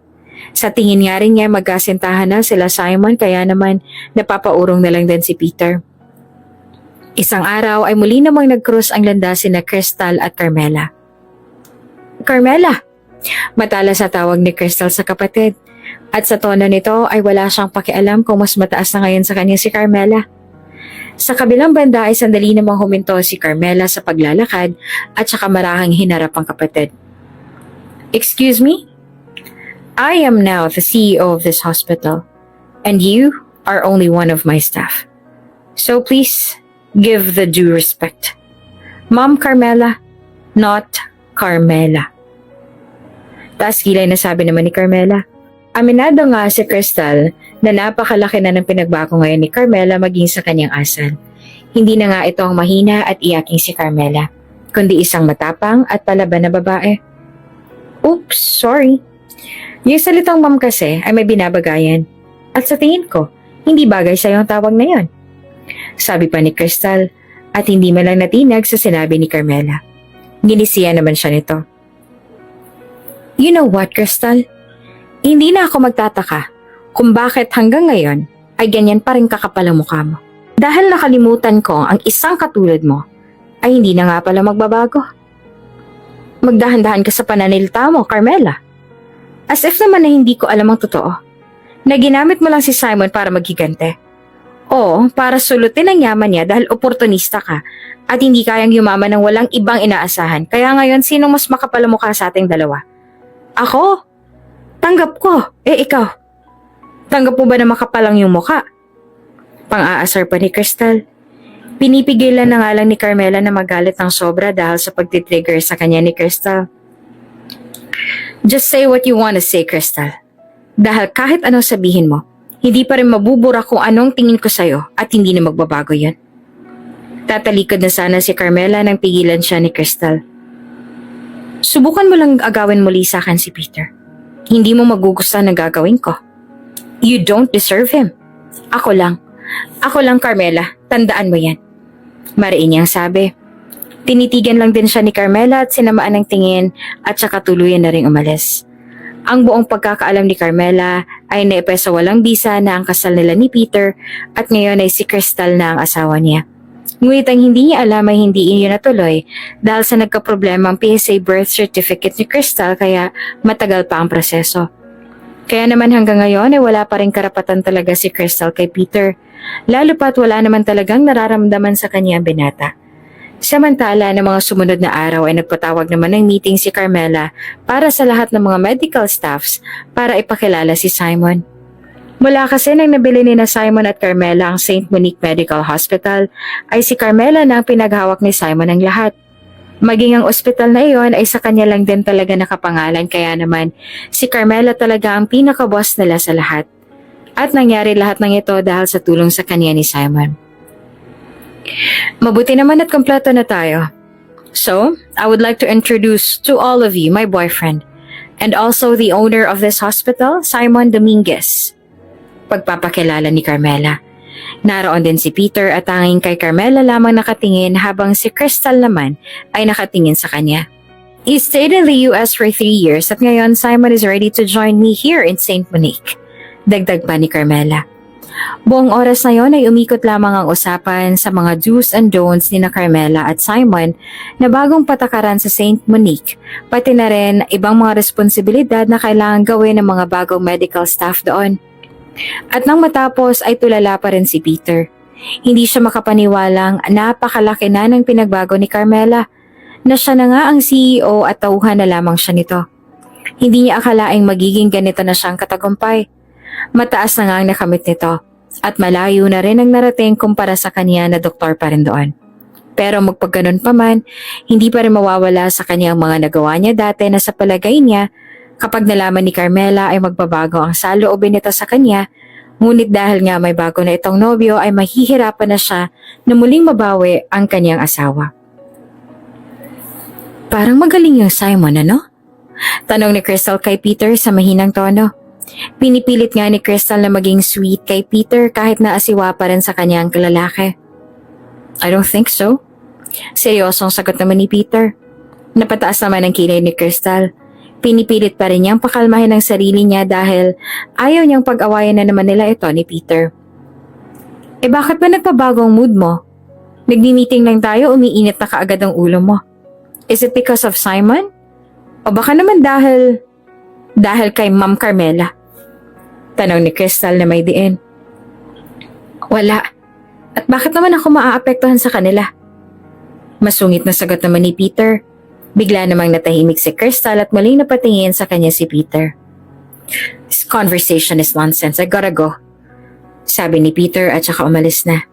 Sa tingin nga rin niya magkasintahan na sila Simon kaya naman napapaurong na lang din si Peter. Isang araw ay muli namang nag-cruise ang landas sina Crystal at Carmela. Carmela! Matalas sa tawag ni Crystal sa kapatid. At sa tono nito ay wala siyang pakialam kung mas mataas na ngayon sa kanya si Carmela. Sa kabilang banda ay sandali namang huminto si Carmela sa paglalakad at saka marahang hinarap ang kapatid. Excuse me? I am now the CEO of this hospital and you are only one of my staff. So please give the due respect. Ma'am Carmela, not Carmela. Taas kilay na sabi naman ni Carmela. Aminado nga si Crystal na napakalaki na ng pinagbago ngayon ni Carmela maging sa kanyang asal. Hindi na nga ito ang mahina at iyaking si Carmela, kundi isang matapang at palaban na babae. Oops, sorry. Yung salitang ma'am kasi ay may binabagayan. At sa tingin ko, hindi bagay sa yung tawag na yon. Sabi pa ni Crystal at hindi man lang natinag sa sinabi ni Carmela. Ginisiya naman siya nito. You know what, Crystal? Hindi na ako magtataka kung bakit hanggang ngayon ay ganyan pa rin kakapal ang mukha mo. Dahil nakalimutan ko ang isang katulad mo ay hindi na nga pala magbabago. Magdahan-dahan ka sa pananalita mo, Carmela. As if naman na hindi ko alam ang totoo. Na ginamit mo lang si Simon para maghigante. O para sulutin ang yaman niya dahil oportunista ka at hindi kayang yumaman ng walang ibang inaasahan. Kaya ngayon, sinong mas makapal ang mukha sa ating dalawa? Ako? Tanggap ko. Ikaw? Tanggap mo ba na makapalang yung muka? Pang-aasar pa ni Crystal. Pinipigilan na nga lang ni Carmela na magalit ng sobra dahil sa pagtitrigger sa kanya ni Crystal. Just say what you wanna say, Crystal. Dahil kahit anong sabihin mo, hindi pa rin mabubura kung anong tingin ko sa'yo at hindi na magbabago yan. Tatalikod na sana si Carmela nang pigilan siya ni Crystal. Subukan mo lang agawin muli sa akin si Peter. Hindi mo magugustuhan ng gagawin ko. You don't deserve him. Ako lang. Ako lang, Carmela. Tandaan mo yan. Mariin niyang sabi. Tinitigan lang din siya ni Carmela at sinamaan ng tingin at saka tuluyan na ring umalis. Ang buong pagkakaalam ni Carmela ay naipesa walang bisa na ang kasal nila ni Peter at ngayon ay si Crystal na ang asawa niya. Ngunit ang hindi niya alam ay hindi iyon natuloy dahil sa nagkaproblema ang PSA birth certificate ni Crystal kaya matagal pa ang proseso. Kaya naman hanggang ngayon ay wala pa rin karapatan talaga si Crystal kay Peter, lalo pa't wala naman talagang nararamdaman sa kanya ang binata. Samantala, ng mga sumunod na araw ay nagpatawag naman ng meeting si Carmela para sa lahat ng mga medical staffs para ipakilala si Simon. Mula kasi nang nabili ni na Simon at Carmela ang St. Monique Medical Hospital, ay si Carmela na ang pinaghawak ni Simon ang lahat. Maging ang ospital na iyon ay sa kanya lang din talaga nakapangalan kaya naman si Carmela talaga ang pinaka-boss nila sa lahat. At nangyari lahat ng ito dahil sa tulong sa kanya ni Simon. Mabuti naman at kompleto na tayo. So, I would like to introduce to all of you my boyfriend and also the owner of this hospital, Simon Dominguez. Pagpapakilala ni Carmela. Naroon din si Peter at tanging kay Carmela lamang nakatingin habang si Crystal naman ay nakatingin sa kanya. He stayed in the US for 3 years at ngayon Simon is ready to join me here in St. Monique. Dagdag pa ni Carmela. Buong oras na yon ay umikot lamang ang usapan sa mga do's and don'ts ni na Carmela at Simon na bagong patakaran sa St. Monique, pati na rin ibang mga responsibilidad na kailangan gawin ng mga bagong medical staff doon. At nang matapos ay tulala pa rin si Peter. Hindi siya makapaniwalang napakalaki na ng pinagbago ni Carmela, na siya na nga ang CEO at tauhan na lamang siya nito. Hindi niya akalaing magiging ganito na siyang katagumpay. Mataas na nga ang nakamit nito at malayo na rin ang narating kumpara sa kanya na doktor pa rin doon. Pero magpagganon pa man, hindi pa rin mawawala sa kanya ang mga nagawa niya dati na sa palagay niya, kapag nalaman ni Carmela ay magbabago ang saloobin nito sa kanya, ngunit dahil nga may bago na itong nobyo ay mahihirapan na siya na muling mabawi ang kanyang asawa. Parang magaling yung Simon, ano? Tanong ni Crystal kay Peter sa mahinang tono. Pinipilit nga ni Crystal na maging sweet kay Peter kahit na asiwa pa rin sa kanyang lalaki. I don't think so. Seryosong sagot naman ni Peter. Napataas naman ang kilay ni Crystal. Pinipilit pa rin niyang pakalmahin ang sarili niya dahil ayaw niyang pag-awayan na naman nila ito ni Peter. Eh bakit ba nagpabago ang mood mo? Nagmi-meeting lang tayo, umiinit na kaagad ang ulo mo. Is it because of Simon? O baka naman dahil kay Ma'am Carmela? Tanong ni Crystal na may diin. Wala. At bakit naman ako maaapektuhan sa kanila? Masungit na sagot naman ni Peter. Bigla namang natahimik si Crystal at muling napatingin sa kanya si Peter. This conversation is nonsense. I gotta go. Sabi ni Peter at saka umalis na.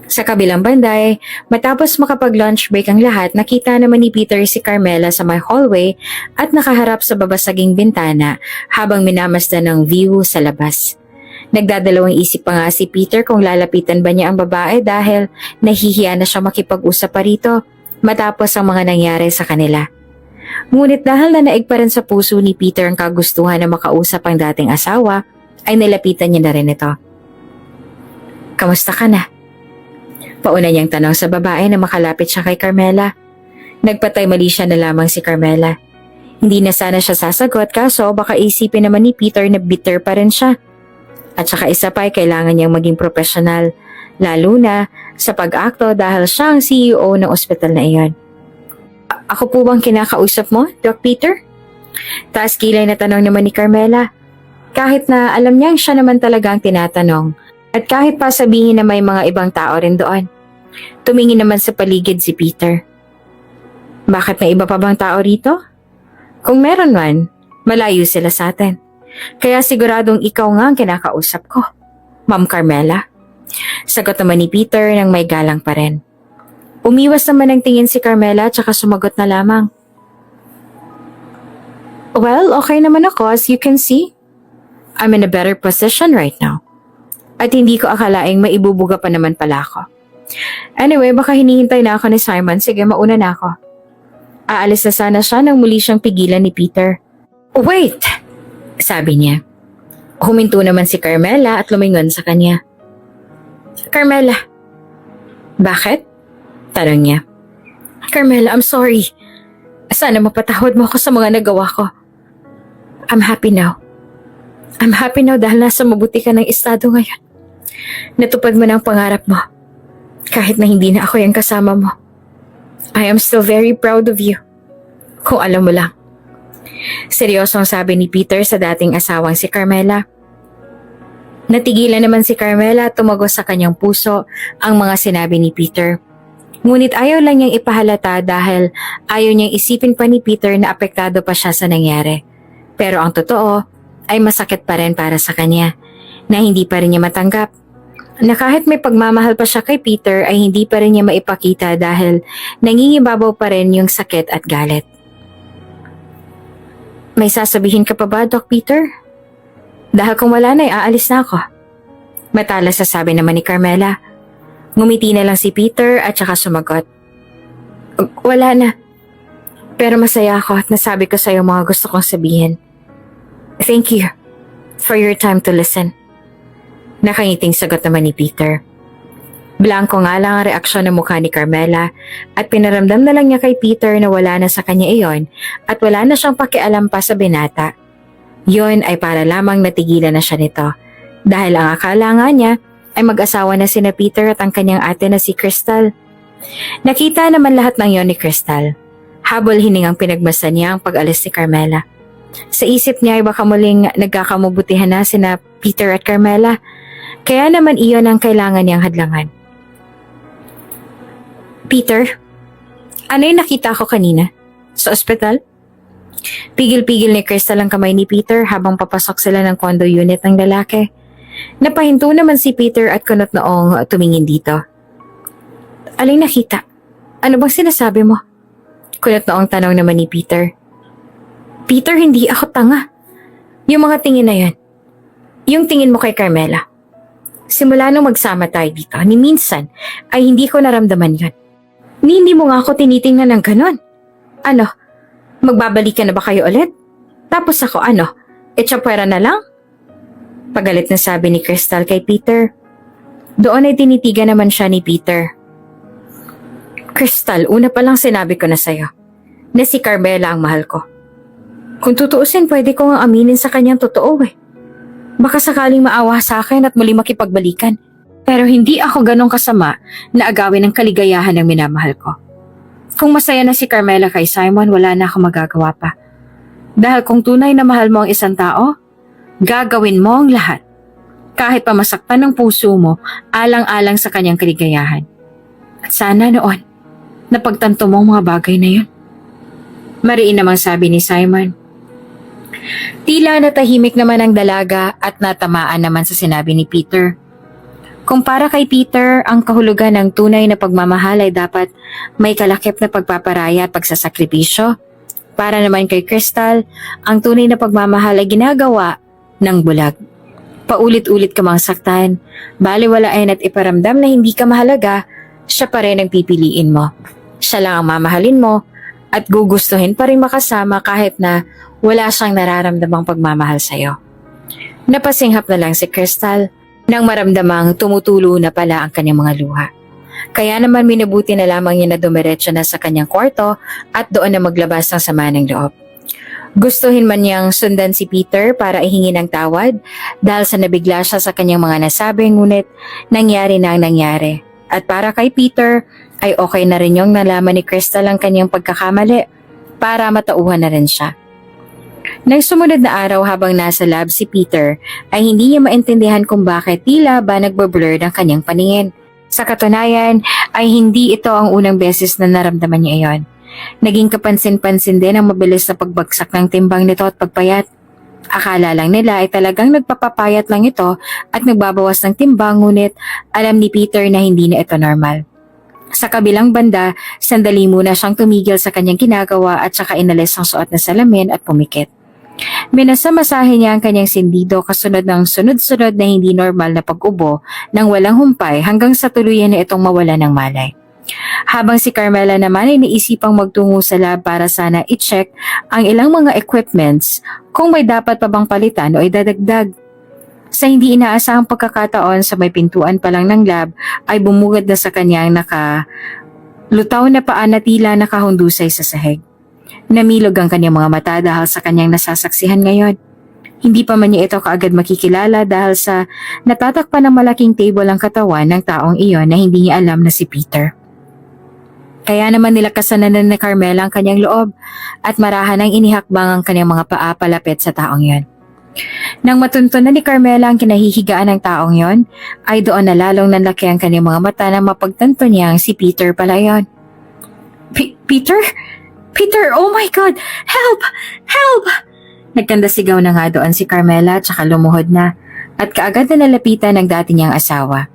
Sa kabilang banday, matapos makapag-lunch break ang lahat, nakita naman ni Peter si Carmela sa may hallway at nakaharap sa babasaging bintana habang minamasdan ng view sa labas. Nagdadalawang isip pa nga si Peter kung lalapitan ba niya ang babae dahil nahihiya na siya makipag-usap pa rito matapos ang mga nangyari sa kanila. Ngunit dahil na naig pa rin sa puso ni Peter ang kagustuhan na makausap ang dating asawa, ay nilapitan niya na rin ito. Kamusta ka na? Pauna niyang tanong sa babae na makalapit siya kay Carmela. Nagpatay mali siya na lamang si Carmela. Hindi na sana siya sasagot kaso baka isipin naman ni Peter na bitter pa rin siya. At saka isa pa ay kailangan niyang maging profesional, lalo na sa pag-akto dahil siya ang CEO ng ospital na iyon. Ako po bang kinakausap mo, Doc Peter? Taas kilay na tanong naman ni Carmela. Kahit na alam niyang siya naman talaga ang tinatanong. At kahit pa sabihin na may mga ibang tao rin doon. Tumingin naman sa paligid si Peter. Bakit may iba pa bang tao rito? Kung meron man, malayo sila sa atin. Kaya siguradong ikaw nga ang kinakausap ko, Ma'am Carmela. Sagot naman ni Peter nang may galang pa rin. Umiwas naman ng tingin si Carmela at saka sumagot na lamang. Well, okay naman ako as you can see. I'm in a better position right now. At hindi ko akalaing maibubuga pa naman pala ako. Anyway, baka hinihintay na ako ni Simon. Sige, mauna na ako. Aalis na sana siya nang muli siyang pigilan ni Peter. Wait! Sabi niya. Huminto naman si Carmela at lumingon sa kanya. Carmela. Bakit? Tanong niya. Carmela, I'm sorry. Sana mapatawad mo ako sa mga nagawa ko. I'm happy now. I'm happy now dahil nasa mabuti ka ng estado ngayon. Natupad mo na ang pangarap mo. Kahit na hindi na ako yung kasama mo. I am still very proud of you. Kung alam mo lang. Seryosong sabi ni Peter sa dating asawang si Carmela. Natigilan naman si Carmela at tumagos sa kanyang puso ang mga sinabi ni Peter. Ngunit ayaw lang niyang ipahalata dahil ayaw niyang isipin pa ni Peter na apektado pa siya sa nangyari. Pero ang totoo ay masakit pa rin para sa kanya na hindi pa rin niya matanggap. Na kahit may pagmamahal pa siya kay Peter ay hindi pa rin niya maipakita dahil nangingibabaw pa rin yung sakit at galit. May sasabihin ka pa ba, Doc Peter? Dahil kung wala na, aalis na ako. Matalas sasabi naman ni Carmela. Ngumiti na lang si Peter at saka sumagot. Wala na. Pero masaya ako at nasabi ko sa'yo mga gusto kong sabihin. Thank you for your time to listen. Nakangiting sagot naman ni Peter. Blanco nga lang ang reaksyon ng mukha ni Carmela at pinaramdam na lang niya kay Peter na wala na sa kanya iyon at wala na siyang pakialam pa sa binata. Yon ay para lamang natigilan na siya nito dahil ang akala nga niya ay mag-asawa na sina Peter at ang kanyang ate na si Crystal. Nakita naman lahat ng yon ni Crystal. Habol hiningang pinagmasan niya ang pag-alis ni Carmela. Sa isip niya ay baka muling nagkakamubutihan na sina Peter at Carmela. Kaya naman iyon ang kailangan niyang hadlangan. Peter, ano yung nakita ko kanina? Sa ospital? Pigil-pigil ni Crystal ang kamay ni Peter habang papasok sila ng condo unit ng lalaki. Napahinto naman si Peter at kunot noong tumingin dito. Aling nakita? Ano bang sinasabi mo? Kunot noong tanong naman ni Peter. Peter, hindi ako tanga. Yung mga tingin na yan. Yung tingin mo kay Carmela. Simula nung magsama tayo dito, ni minsan ay hindi ko naramdaman yun. Hindi mo nga ako tinitingnan ng ganon. Ano? Magbabalikan na ba kayo ulit? Tapos ako ano? Etsapwera na lang? Pagalit na sabi ni Crystal kay Peter. Doon ay tinitigan naman siya ni Peter. Crystal, una pa lang sinabi ko na sa'yo na si Carmela ang mahal ko. Kung tutuusin, pwede ko nga aminin sa kanyang totoo eh. Baka sakaling maawa sa akin at muli makipagbalikan. Pero hindi ako ganong kasama na agawin ang kaligayahan ng minamahal ko. Kung masaya na si Carmela kay Simon, wala na akong magagawa pa. Dahil kung tunay na mahal mo ang isang tao, gagawin mo ang lahat. Kahit pa masaktan ng puso mo, alang-alang sa kanyang kaligayahan. At sana noon, napagtanto mo ang mga bagay na yun. Mariin namang sabi ni Simon. Tila natahimik naman ang dalaga at natamaan naman sa sinabi ni Peter. Kung para kay Peter, ang kahulugan ng tunay na pagmamahal ay dapat may kalakip na pagpaparaya at pagsasakripisyo. Para naman kay Crystal, ang tunay na pagmamahal ay ginagawa ng bulag. Paulit-ulit ka mang saktan, baliwalain at iparamdam na hindi ka mahalaga, siya pa rin ang pipiliin mo. Siya lang ang mamahalin mo at gugustuhin pa rin makasama kahit na wala siyang nararamdamang pagmamahal sa'yo. Napasinghap na lang si Crystal nang maramdamang tumutulo na pala ang kanyang mga luha. Kaya naman minabuti na lamang niya na dumiretso na sa kanyang kwarto at doon na maglabas ng sama ng loob. Gustuhin man niyang sundan si Peter para ihingi ng tawad dahil sa nabigla siya sa kanyang mga nasabi, ngunit nangyari na ang nangyari. At para kay Peter ay okay na rin yung nalaman ni Crystal ang kanyang pagkakamali para matauhan na rin siya. Nang sumunod na araw habang nasa lab si Peter ay hindi niya maintindihan kung bakit tila ba nagbablur ang kanyang paningin. Sa katunayan ay hindi ito ang unang beses na naramdaman niya iyon. Naging kapansin-pansin din ang mabilis na pagbagsak ng timbang nito at pagpayat. Akala lang nila ay talagang nagpapapayat lang ito at nagbabawas ng timbang, ngunit alam ni Peter na hindi na ito normal. Sa kabilang banda, sandali muna siyang tumigil sa kanyang ginagawa at saka inalis ang suot na salamin at pumikit. Minasamasahe niya ang kanyang sindido kasunod ng sunod-sunod na hindi normal na pag-ubo nang walang humpay hanggang sa tuluyan na itong mawala ng malay. Habang si Carmela naman ay naisipang magtungo sa lab para sana i-check ang ilang mga equipments kung may dapat pa bang palitan o idadagdag. Sa hindi inaasahang pagkakataon sa may pintuan pa lang ng lab ay bumugad na sa kanyang lutaw na paa na tila nakahundusay sa sahig. Namilog ang kanyang mga mata dahil sa kanyang nasasaksihan ngayon. Hindi pa man niya ito kaagad makikilala dahil sa natatakpan ng malaking table ang katawan ng taong iyon na hindi niya alam na si Peter. Kaya naman nilakasan na ni Carmela ang kanyang loob at marahan ang inihakbang ang kanyang mga paa palapit sa taong iyon. Nang matunton na ni Carmela ang kinahihigaan ng taong yon, ay doon na lalong nanlaki ang kanyang mga mata na mapagtanto niyang si Peter pala yon. Peter? Peter, oh my God! Help! Help! Nagkandasigaw na nga doon si Carmela tsaka lumuhod na at kaagad na nalapitan ng dati niyang asawa.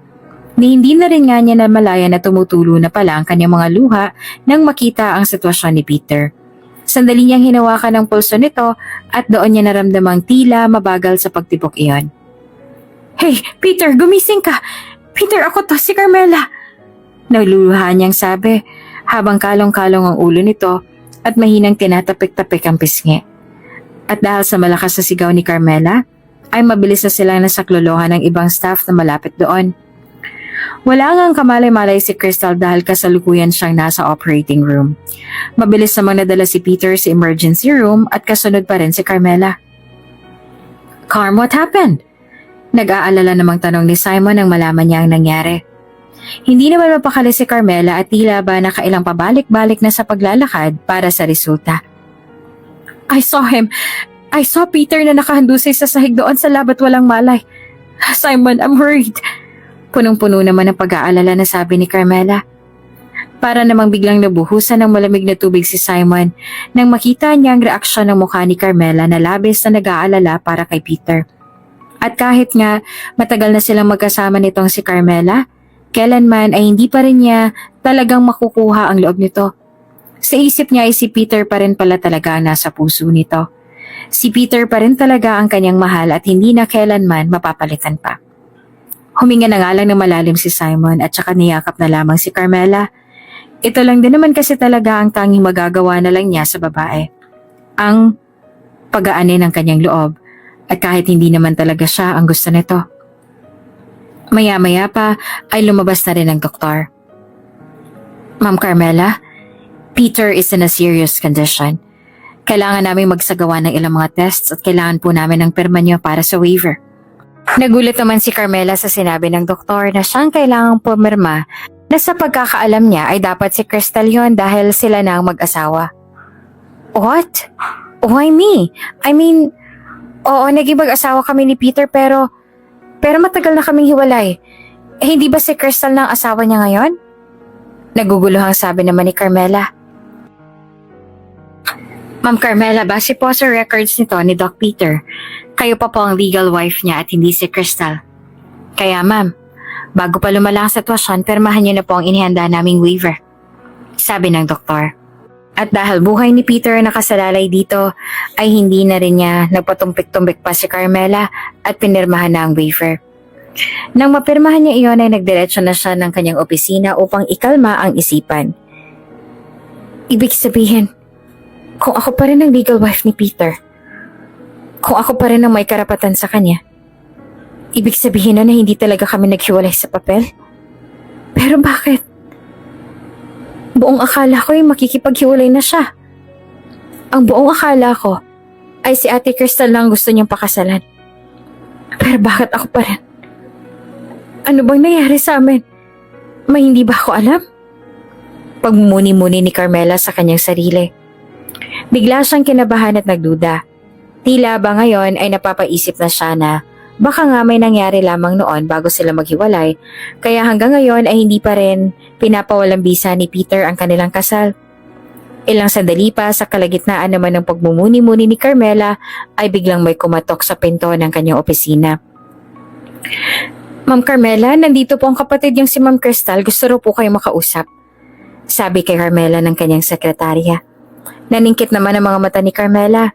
Ni hindi na rin nga niya namalaya na tumutulo na pala ang kanyang mga luha nang makita ang sitwasyon ni Peter. Sandali niyang hinawakan ang pulso nito at doon niya naramdamang tila mabagal sa pagtibok iyon. Hey, Peter, gumising ka! Peter, ako to, si Carmela! Nagluluha niyang sabi habang kalong-kalong ang ulo nito at mahinang tinatapik-tapik ang pisngi. At dahil sa malakas na sigaw ni Carmela, ay mabilis na silang nasaklolohan ng ibang staff na malapit doon. Wala ngang kamalay-malay si Crystal dahil kasalukuyan siyang nasa operating room. Mabilis namang nadala si Peter sa emergency room at kasunod pa rin si Carmela. Carm, what happened? Nag-aalala namang tanong ni Simon nang malaman niya ang nangyari. Hindi naman mapakali si Carmela at tila ba nakailang pabalik-balik na sa paglalakad para sa resulta. I saw him. I saw Peter na nakahandusay sa sahig doon sa lab at walang malay. Simon, I'm worried. Punong-puno naman ang pag-aalala na sabi ni Carmela. Para namang biglang nabuhusan ng malamig na tubig si Simon nang makita niya ang reaksyon ng mukha ni Carmela na labis na nag-aalala para kay Peter. At kahit nga matagal na silang magkasama nitong si Carmela, kailanman ay hindi pa rin niya talagang makukuha ang loob nito. Sa isip niya ay si Peter pa rin pala talaga ang nasa puso nito. Si Peter pa rin talaga ang kanyang mahal at hindi na kailanman mapapalitan pa. Huminga na nga lang ng malalim si Simon at saka niyakap na lamang si Carmela. Ito lang din naman kasi talaga ang tanging magagawa na lang niya sa babae. Ang pag-aanin ng kanyang loob at kahit hindi naman talaga siya ang gusto nito. Maya-maya pa ay lumabas na rin ang doktor. Ma'am Carmela, Peter is in a serious condition. Kailangan namin magsagawa ng ilang mga tests at kailangan po namin ng pirma niyo para sa waiver. Nagulat naman si Carmela sa sinabi ng doktor na siyang kailangang pumirma na sa pagkakaalam niya ay dapat si Crystal yon dahil sila na ang mag-asawa. What? Why me? I mean, oo, naging mag-asawa kami ni Peter pero matagal na kaming hiwalay. Hindi ba si Crystal na ang asawa niya ngayon? Naguguluhang sabi naman ni Carmela. Ma'am Carmela, base po sa records nito ni Doc Peter, kayo pa po ang legal wife niya at hindi si Crystal. Kaya ma'am, bago pa lumala ang sitwasyon, pirmahan niyo na po ang inihanda naming waiver. Sabi ng doktor. At dahil buhay ni Peter ang nakasalalay dito, ay hindi na rin niya nagpatumpik-tumpik pa si Carmela at pinirmahan na ang waiver. Nang mapirmahan niya iyon ay nagdiretso na siya ng kanyang opisina upang ikalma ang isipan. Ibig sabihin, kung ako pa rin ang legal wife ni Peter, kung ako pa rin ang may karapatan sa kanya, ibig sabihin na hindi talaga kami naghiwalay sa papel? Pero bakit? Buong akala ko ay makikipaghiwalay na siya. Ang buong akala ko ay si Ate Crystal lang gusto niyang pakasalan. Pero bakit ako pa rin? Ano bang nangyari sa amin? May hindi ba ako alam? Pagmumuni-muni ni Carmela sa kanyang sarili. Bigla siyang kinabahan at nagduda. Tila ba ngayon ay napapaisip na siya na baka nga may nangyari lamang noon bago sila maghiwalay, kaya hanggang ngayon ay hindi pa rin pinapawalang bisa ni Peter ang kanilang kasal. Ilang sandali pa sa kalagitnaan naman ng pagmumuni-muni ni Carmela ay biglang may kumatok sa pinto ng kanyang opisina. Ma'am Carmela, nandito po ang kapatid niyang si Ma'am Crystal, gusto raw po kayo makausap. Sabi kay Carmela ng kanyang sekretarya. Naningkit naman ang mga mata ni Carmela.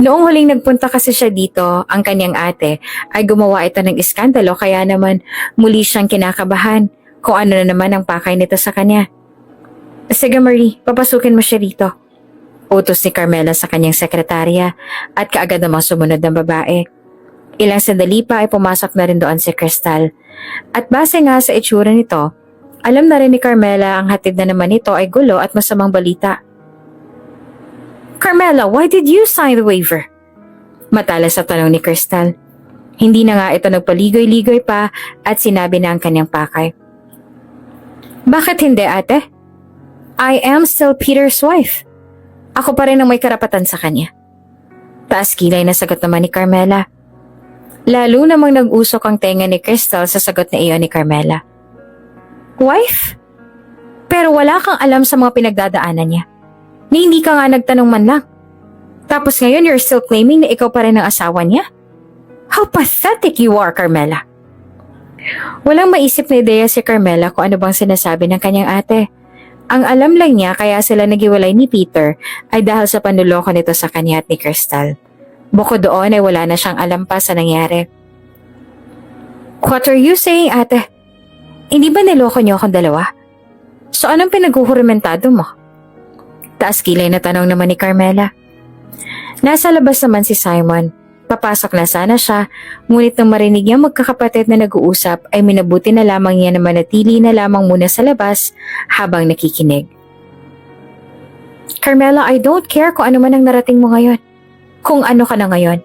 Noong huling nagpunta kasi siya dito, ang kanyang ate ay gumawa ito ng iskandalo kaya naman muli siyang kinakabahan kung ano na naman ang pakay nito sa kanya. Sige Marie, papasukin mo siya rito. Utos ni Carmela sa kanyang sekretarya at kaagad namang sumunod ng babae. Ilang sandali pa ay pumasok na rin doon si Crystal. At base nga sa itsura nito, alam na rin ni Carmela ang hatid na naman nito ay gulo at masamang balita. Carmela, why did you sign the waiver? Matalas sa tanong ni Crystal. Hindi na nga ito nagpaligoy-ligoy pa at sinabi na ang kanyang pakay. Bakit hindi ate? I am still Peter's wife. Ako pa rin ang may karapatan sa kanya. Taas kilay na sagot naman ni Carmela. Lalo namang nag-usok ang tenga ni Crystal sa sagot na iyon ni Carmela. Wife? Pero wala kang alam sa mga pinagdadaanan niya. Ni hindi ka nga nagtanong man lang. Tapos ngayon you're still claiming na ikaw pa rin ang asawa niya? How pathetic you are, Carmela. Walang maisip na ideya si Carmela kung ano bang sinasabi ng kanyang ate. Ang alam lang niya kaya sila nagiwalay ni Peter ay dahil sa panluloko nito sa kanya at ni Crystal. Bukod doon ay wala na siyang alam pa sa nangyari. What are you saying, ate? Hindi ba niloko niyo akong dalawa? So anong pinaghuhurimentado mo? Taas kilay na tanong naman ni Carmela. Nasa labas naman si Simon. Papasok na sana siya, ngunit nang marinig niya magkakapatid na nag-uusap ay minabuti na lamang niya na manatili na lamang muna sa labas habang nakikinig. Carmela, I don't care kung ano man ang narating mo ngayon. Kung ano ka na ngayon.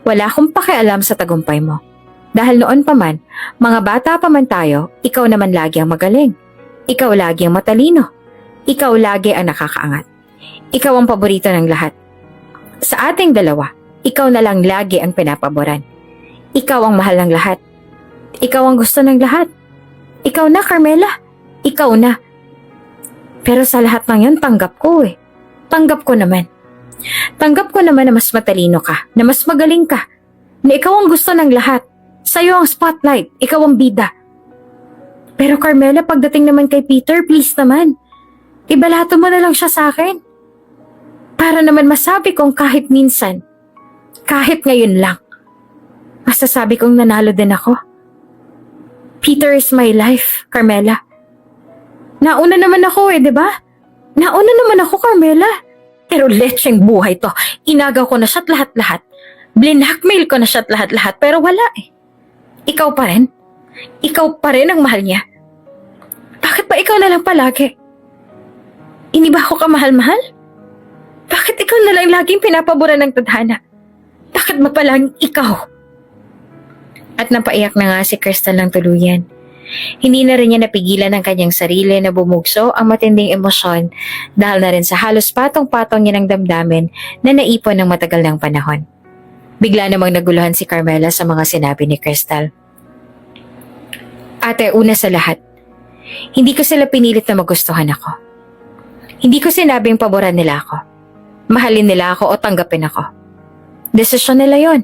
Wala akong pakialam sa tagumpay mo. Dahil noon pa man, mga bata pa man tayo, ikaw naman lagi ang magaling. Ikaw lagi ang matalino. Ikaw lagi ang nakakaangat. Ikaw ang paborito ng lahat. Sa ating dalawa, ikaw na lang lagi ang pinapaboran. Ikaw ang mahal ng lahat. Ikaw ang gusto ng lahat. Ikaw na, Carmela. Ikaw na. Pero sa lahat ng yan, tanggap ko eh. Tanggap ko naman. Tanggap ko naman na mas matalino ka, na mas magaling ka, na ikaw ang gusto ng lahat. Sa'yo ang spotlight, ikaw ang bida. Pero Carmela, pagdating naman kay Peter, please naman. Ibalato mo na lang siya sa akin. Para naman masabi kong kahit minsan, kahit ngayon lang, masasabi kong nanalo din ako. Peter is my life, Carmela. Nauna naman ako eh, di ba? Nauna naman ako, Carmela. Pero lecheng buhay to. Inagaw ko na siya't lahat-lahat. Blinhackmail ko na siya't lahat-lahat, pero wala eh. Ikaw pa rin? Ikaw pa rin ang mahal niya? Bakit ba ikaw na lang palagi? Hindi ba ako kamahal-mahal? Bakit ikaw na lang laging pinapaboran ng tadhana? Bakit ba palang ikaw? At napaiyak na nga si Crystal ng tuluyan. Hindi na rin niya napigilan ang kanyang sarili na bumugso ang matinding emosyon dahil na rin sa halos patong-patong niya ng damdamin na naipon ng matagal ng panahon. Bigla namang naguluhan si Carmela sa mga sinabi ni Crystal. Ate, una sa lahat, hindi ko sila pinilit na magustuhan ako. Hindi ko sinabing paboran nila ako. Mahalin nila ako o tanggapin ako. Desisyon nila yon.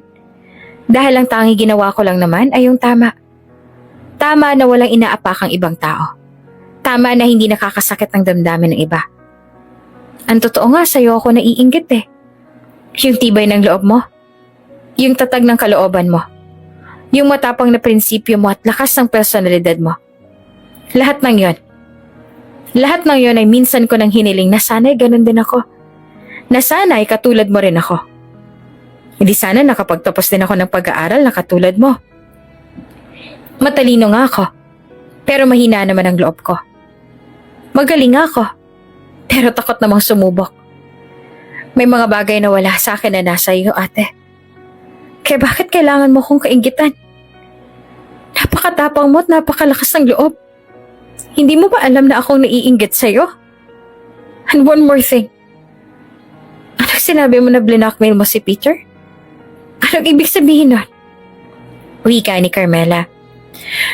Dahil ang tangi ginawa ko lang naman ay yung tama. Tama na walang inaapakang ibang tao. Tama na hindi nakakasakit ng damdamin ng iba. Ang totoo nga sa'yo ako naiinggit eh. Yung tibay ng loob mo. Yung tatag ng kalooban mo. Yung matapang na prinsipyo mo at lakas ng personalidad mo. Lahat ng yon. Lahat ng yon ay minsan ko nang hiniling na sana'y ganun din ako. Na sana'y katulad mo rin ako. Hindi sana nakapagtapos din ako ng pag-aaral na katulad mo. Matalino nga ako, pero mahina naman ang loob ko. Magaling nga ako, pero takot namang sumubok. May mga bagay na wala sa akin na nasa iyo, ate. Kaya bakit kailangan mo kong kainggitan? Napakatapang mo at napakalakas ng loob. Hindi mo ba alam na akong naiinggit sa'yo? And one more thing. Anong sinabi mo na blinakmail mo si Peter? Anong ibig sabihin nun? Wika ni Carmela.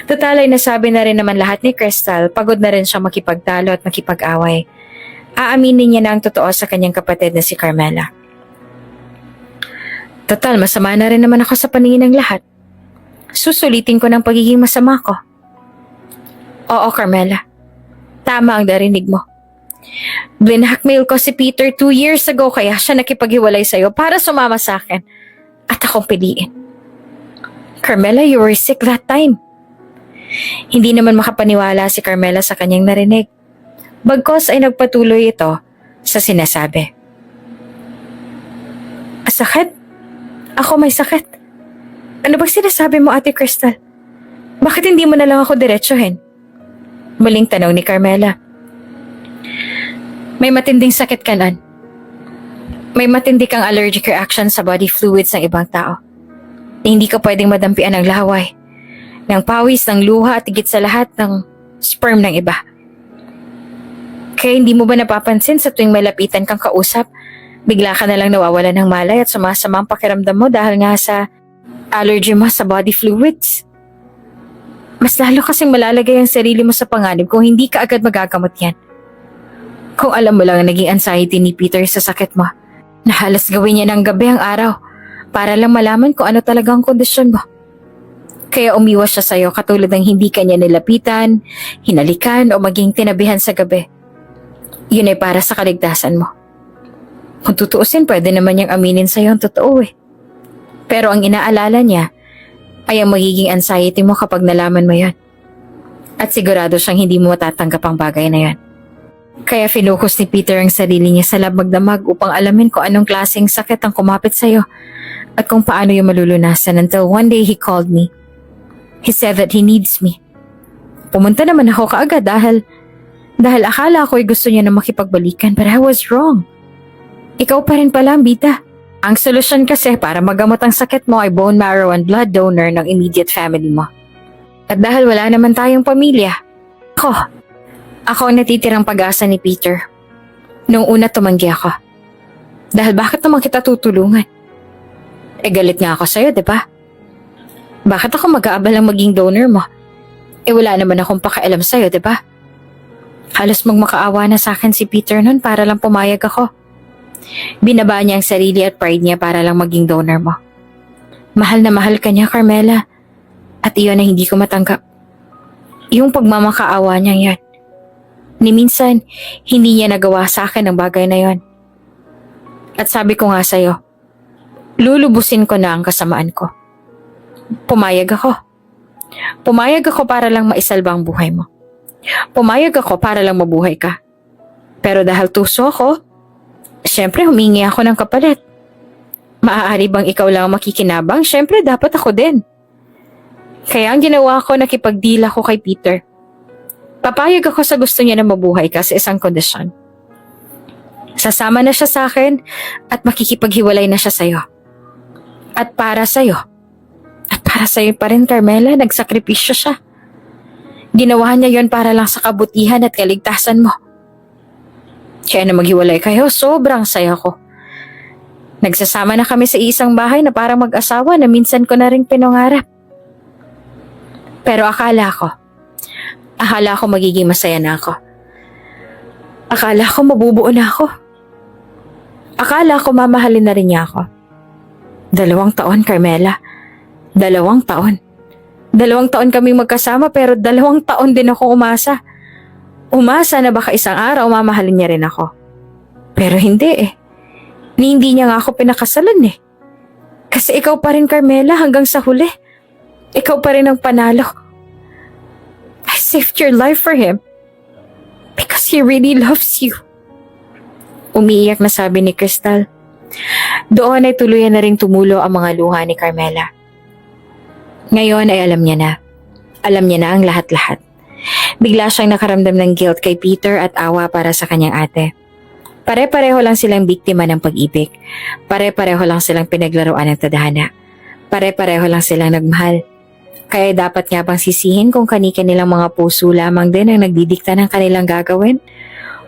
Total ay nasabi na rin naman lahat ni Crystal, pagod na rin siyang makipagtalo at makipag-away. Aaminin niya na ang totoo sa kanyang kapatid na si Carmela. Total, masama na rin naman ako sa paningin ng lahat. Susulitin ko ng pagiging masama ko. Oo, Carmela. Tama ang narinig mo. Blinhackmail ko si Peter 2 years ago kaya siya nakipaghiwalay sa'yo para sumama sa akin at akong piliin. Carmela, you were sick that time. Hindi naman makapaniwala si Carmela sa kanyang narinig. Bagkos ay nagpatuloy ito sa sinasabi. Sakit? Ako may sakit. Ano bang sinasabi mo, Ate Crystal? Bakit hindi mo na lang ako diretsuhin? Muling tanong ni Carmela. May matinding sakit ka nun. May matindi kang allergic reaction sa body fluids ng ibang tao. Hindi ka pwedeng madampian ng laway, ng pawis, ng luha at higit sa lahat ng sperm ng iba. Kaya hindi mo ba napapansin sa tuwing may lapitan kang kausap, bigla ka na lang nawawalan ng malay at sumasama ang pakiramdam mo dahil nga sa allergy mo sa body fluids? Mas lalo kasing malalagay ang sarili mo sa panganib kung hindi ka agad magagamot yan. Kung alam mo lang ang naging anxiety ni Peter sa sakit mo, na halos gawin niya ng gabi ang araw para lang malaman kung ano talaga ang kondisyon mo. Kaya umiwas siya sa'yo katulad ng hindi kanya nilapitan, hinalikan o maging tinabihan sa gabi. Yun ay para sa kaligtasan mo. Kung tutuusin, pwede naman niyang aminin sa'yo ang totoo eh. Pero ang inaalala niya ay ang magiging anxiety mo kapag nalaman mo yan. At sigurado siyang hindi mo matatanggap ang bagay na yan. Kaya finokus ni Peter ang sarili niya sa labag-damag upang alamin kung anong klaseng sakit ang kumapit sa'yo at kung paano yung malulunasan until one day he called me. He said that he needs me. Pumunta naman ako kaagad dahil akala ko ay gusto niya na makipagbalikan, but I was wrong. Ikaw pa rin pala ang bida. Ang solusyon kasi para magamot ang sakit mo ay bone marrow and blood donor ng immediate family mo. At dahil wala naman tayong pamilya, ako ang natitirang pag-asa ni Peter. Noong una tumanggi ako. Dahil bakit naman kita tutulungan? Galit nga ako sa'yo, diba? Bakit ako mag-aabalang maging donor mo? Wala naman akong pakialam sa'yo, diba? Halos magmakaawa na sa akin si Peter nun para lang pumayag ako. Binaba niya ang sarili at pride niya para lang maging donor mo. Mahal na mahal ka niya, Carmela. At iyon na hindi ko matanggap. Yung pagmamakaawa niya yan. Ni minsan, hindi niya nagawa sa akin ang bagay na yon. At sabi ko nga sa'yo, lulubusin ko na ang kasamaan ko. Pumayag ako. Pumayag ako para lang maisalba ang buhay mo. Pumayag ako para lang mabuhay ka. Pero dahil tuso ako, syempre humingi ako ng kapalit. Maaari bang ikaw lang makikinabang? Syempre dapat ako din. Kaya ang ginawa ko, nakipagdila ko kay Peter. Papayag ako sa gusto niya na mabuhay ka sa isang kondisyon. Sasama na siya sa akin at makikipaghiwalay na siya sa'yo. At para sa'yo. At para sa'yo pa rin, Carmela, nagsakripisyo siya. Ginawa niya yon para lang sa kabutihan at kaligtasan mo. Kaya na maghiwalay kayo, sobrang saya ko. Nagsasama na kami sa isang bahay na parang mag-asawa na minsan ko na rin pinangarap. Pero akala ko magiging masaya na ako. Akala ko mabubuo na ako. Akala ko mamahalin na rin niya ako. 2 taon, Carmela. 2 taon. 2 taon kaming magkasama pero 2 taon din ako umasa. Umasa na baka isang araw mamahalin niya rin ako. Pero hindi eh. Hindi niya nga ako pinakasalan eh. Kasi ikaw pa rin, Carmela, hanggang sa huli. Ikaw pa rin ang panalo. I saved your life for him. Because he really loves you. Umiiyak na sabi ni Crystal. Doon ay tuluyan na ring tumulo ang mga luha ni Carmela. Ngayon ay alam niya na. Alam niya na ang lahat-lahat. Bigla siyang nakaramdam ng guilt kay Peter at awa para sa kanyang ate. Pare-pareho lang silang biktima ng pag-ibig. Pare-pareho lang silang pinaglaruan ng tadhana. Pare-pareho lang silang nagmahal. Kaya dapat nga bang sisihin kung kani-kanilang mga puso lamang din ang nagdidikta ng kanilang gagawin?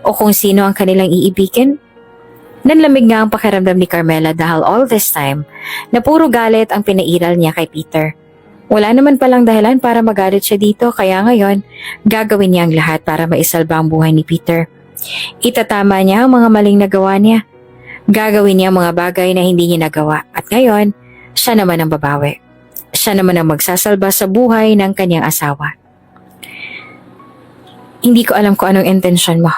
O kung sino ang kanilang iibigin? Nanlamig nga ang pakiramdam ni Carmela dahil all this time na puro galit ang pinairal niya kay Peter. Wala naman palang dahilan para magalit siya dito kaya ngayon gagawin niya ang lahat para maisalba ang buhay ni Peter. Itatama niya ang mga maling nagawa niya. Gagawin niya ang mga bagay na hindi niya nagawa at ngayon siya naman ang babawi. Siya naman ang magsasalba sa buhay ng kanyang asawa. Hindi ko alam kung anong intensyon mo.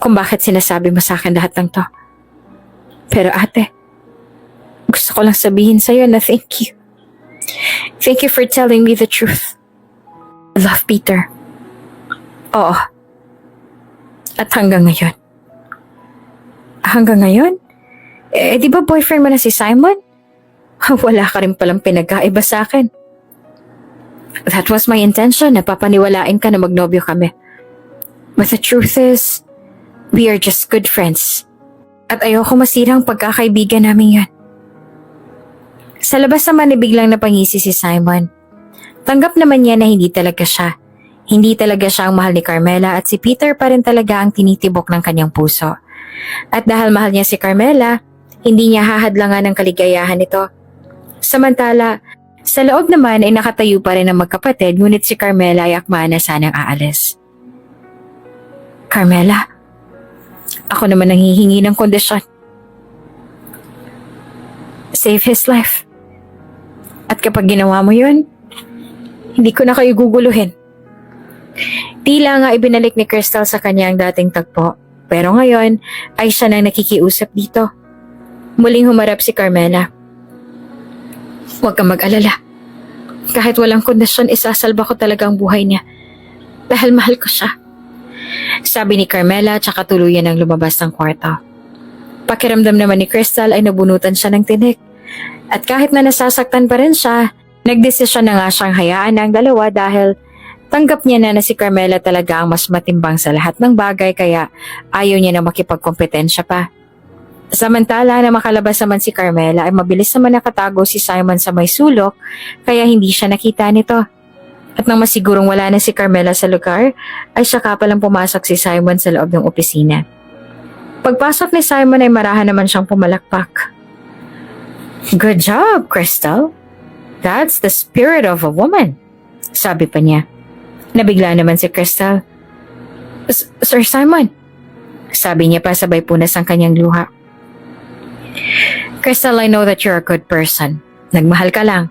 Kung bakit sinasabi mo sa akin lahat ng to. Pero ate, gusto ko lang sabihin sa'yo na thank you. Thank you for telling me the truth. Love, Peter. Oo. At hanggang ngayon. Hanggang ngayon? Di ba boyfriend mo na si Simon? Wala ka rin palang pinagkaiba sa akin. That was my intention, napapaniwalain ka na magnobyo kami. But the truth is, we are just good friends. At ayoko masira ang pagkakaibigan namin yan. Sa labas naman ay biglang napangisi si Simon. Tanggap naman niya na hindi talaga siya. Hindi talaga siya ang mahal ni Carmela at si Peter pa rin talaga ang tinitibok ng kanyang puso. At dahil mahal niya si Carmela, hindi niya hahadlangan ang kaligayahan nito. Samantala, sa loob naman ay nakatayo pa rin ang magkapatid ngunit si Carmela ay akma na sanang aalis. Carmela, ako naman ang hihingi ng kondisyon. Save his life. At kapag ginawa mo yun, hindi ko na kayo guguluhin. Tila nga ibinalik ni Crystal sa kanya ang dating tagpo, pero ngayon ay siya nang nakikiusap dito. Muling humarap si Carmela. Huwag kang mag-alala. Kahit walang kondisyon, isasalba ko talaga ang buhay niya. Dahil mahal ko siya. Sabi ni Carmela tsaka tuluyan ang lumabas ng kwarto. Pakiramdam naman ni Crystal ay nabunutan siya ng tinik. At kahit na nasasaktan pa rin siya, nagdesisyon na nga siyang hayaan ang dalawa dahil tanggap niya na si Carmela talaga ang mas matimbang sa lahat ng bagay kaya ayaw niya na makipagkompetensya pa. Samantala na makalabas naman si Carmela ay mabilis naman nakatago si Simon sa may sulok kaya hindi siya nakita nito. At nang masigurong wala na si Carmela sa lugar ay saka palang pumasok si Simon sa loob ng opisina. Pagpasok ni Simon ay marahan naman siyang pumalakpak. Good job, Crystal. That's the spirit of a woman, sabi pa niya. Nabigla naman si Crystal. Sir Simon, sabi niya pa sabay punas ang kanyang luha. Crystal, I know that you're a good person. Nagmahal ka lang.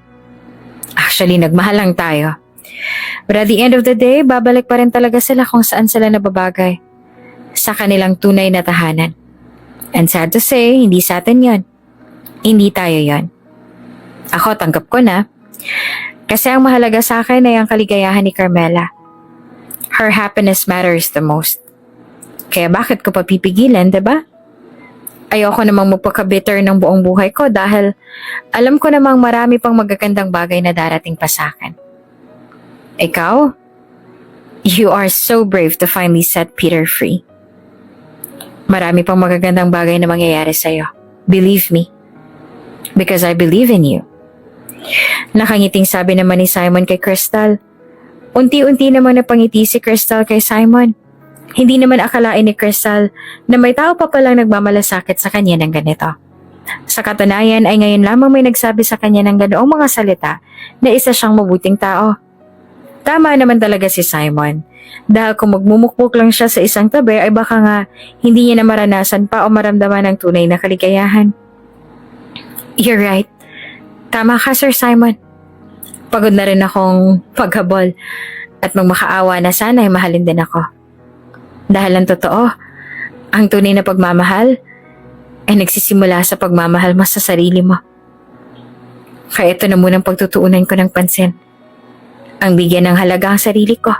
Actually, nagmahal lang tayo. But at the end of the day, babalik pa rin talaga sila kung saan sila nababagay. Sa kanilang tunay na tahanan. And sad to say, hindi sa atin yon. Hindi tayo yon. Ako, tanggap ko na. Kasi ang mahalaga sa akin ay ang kaligayahan ni Carmela. Her happiness matters the most. Kaya bakit ko pa pipigilan, diba? Ayoko namang magpaka-bitter ng buong buhay ko dahil alam ko namang marami pang magagandang bagay na darating pa sa akin. Ikaw? You are so brave to finally set Peter free. Marami pang magagandang bagay na mangyayari sa'yo. Believe me. Because I believe in you. Nakangiting sabi naman ni Simon kay Crystal. Unti-unti namang napangiti si Crystal kay Simon. Hindi naman akalain ni Crystal na may tao pa palang nagmamalasakit sa kanya ng ganito. Sa katunayan ay ngayon lamang may nagsabi sa kanya ng ganoong mga salita na isa siyang mabuting tao. Tama naman talaga si Simon. Dahil kung magmumukmuk lang siya sa isang tabi ay baka nga hindi niya na maranasan pa o maramdaman ng tunay na kaligayahan. You're right. Tama ka, Sir Simon. Pagod na rin akong paghabol at magmakaawa na sana ay mahalin din ako. Dahil ang totoo, ang tunay na pagmamahal ay nagsisimula sa pagmamahal mo sa sarili mo. Kaya ito na munang pagtutuunan ko ng pansin. Ang bigyan ng halaga ang sarili ko.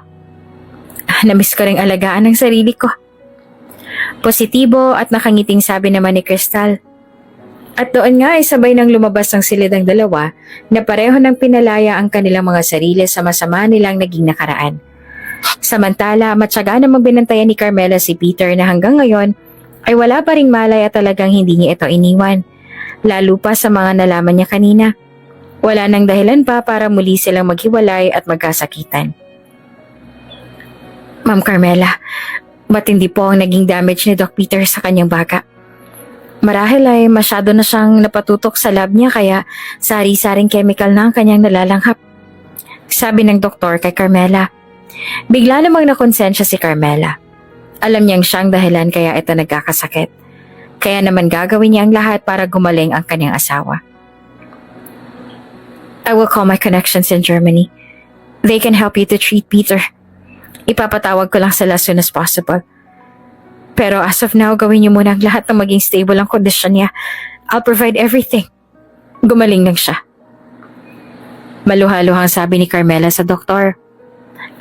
Namiss ko ring alagaan ang sarili ko. Positibo at nakangiting sabi naman ni Crystal. At doon nga ay sabay nang lumabas ang silid ang dalawa na pareho nang pinalaya ang kanilang mga sarili sa masama nilang naging nakaraan. Samantala, matyaga namang binantayan ni Carmela si Peter na hanggang ngayon ay wala pa ring malay at talagang hindi niya ito iniwan. Lalo pa sa mga nalaman niya kanina. Wala nang dahilan pa para muli silang maghiwalay at magkasakitan. Ma'am Carmela, matindi po ang naging damage ni Doc Peter sa kanyang baga. Marahil ay masyado na siyang napatutok sa lab niya kaya sari-saring chemical na ang kanyang nalalanghap. Sabi ng doktor kay Carmela. Bigla namang nakonsensya si Carmela. Alam niyang siyang dahilan kaya ito nagkakasakit. Kaya naman gagawin niya ang lahat para gumaling ang kanyang asawa. I will call my connections in Germany. They can help you to treat Peter. Ipapatawag ko lang sila as soon as possible. Pero as of now, gawin niyo muna ang lahat na maging stable ang kondisyon niya. I'll provide everything. Gumaling lang siya. Maluha-luhang sabi ni Carmela sa doktor.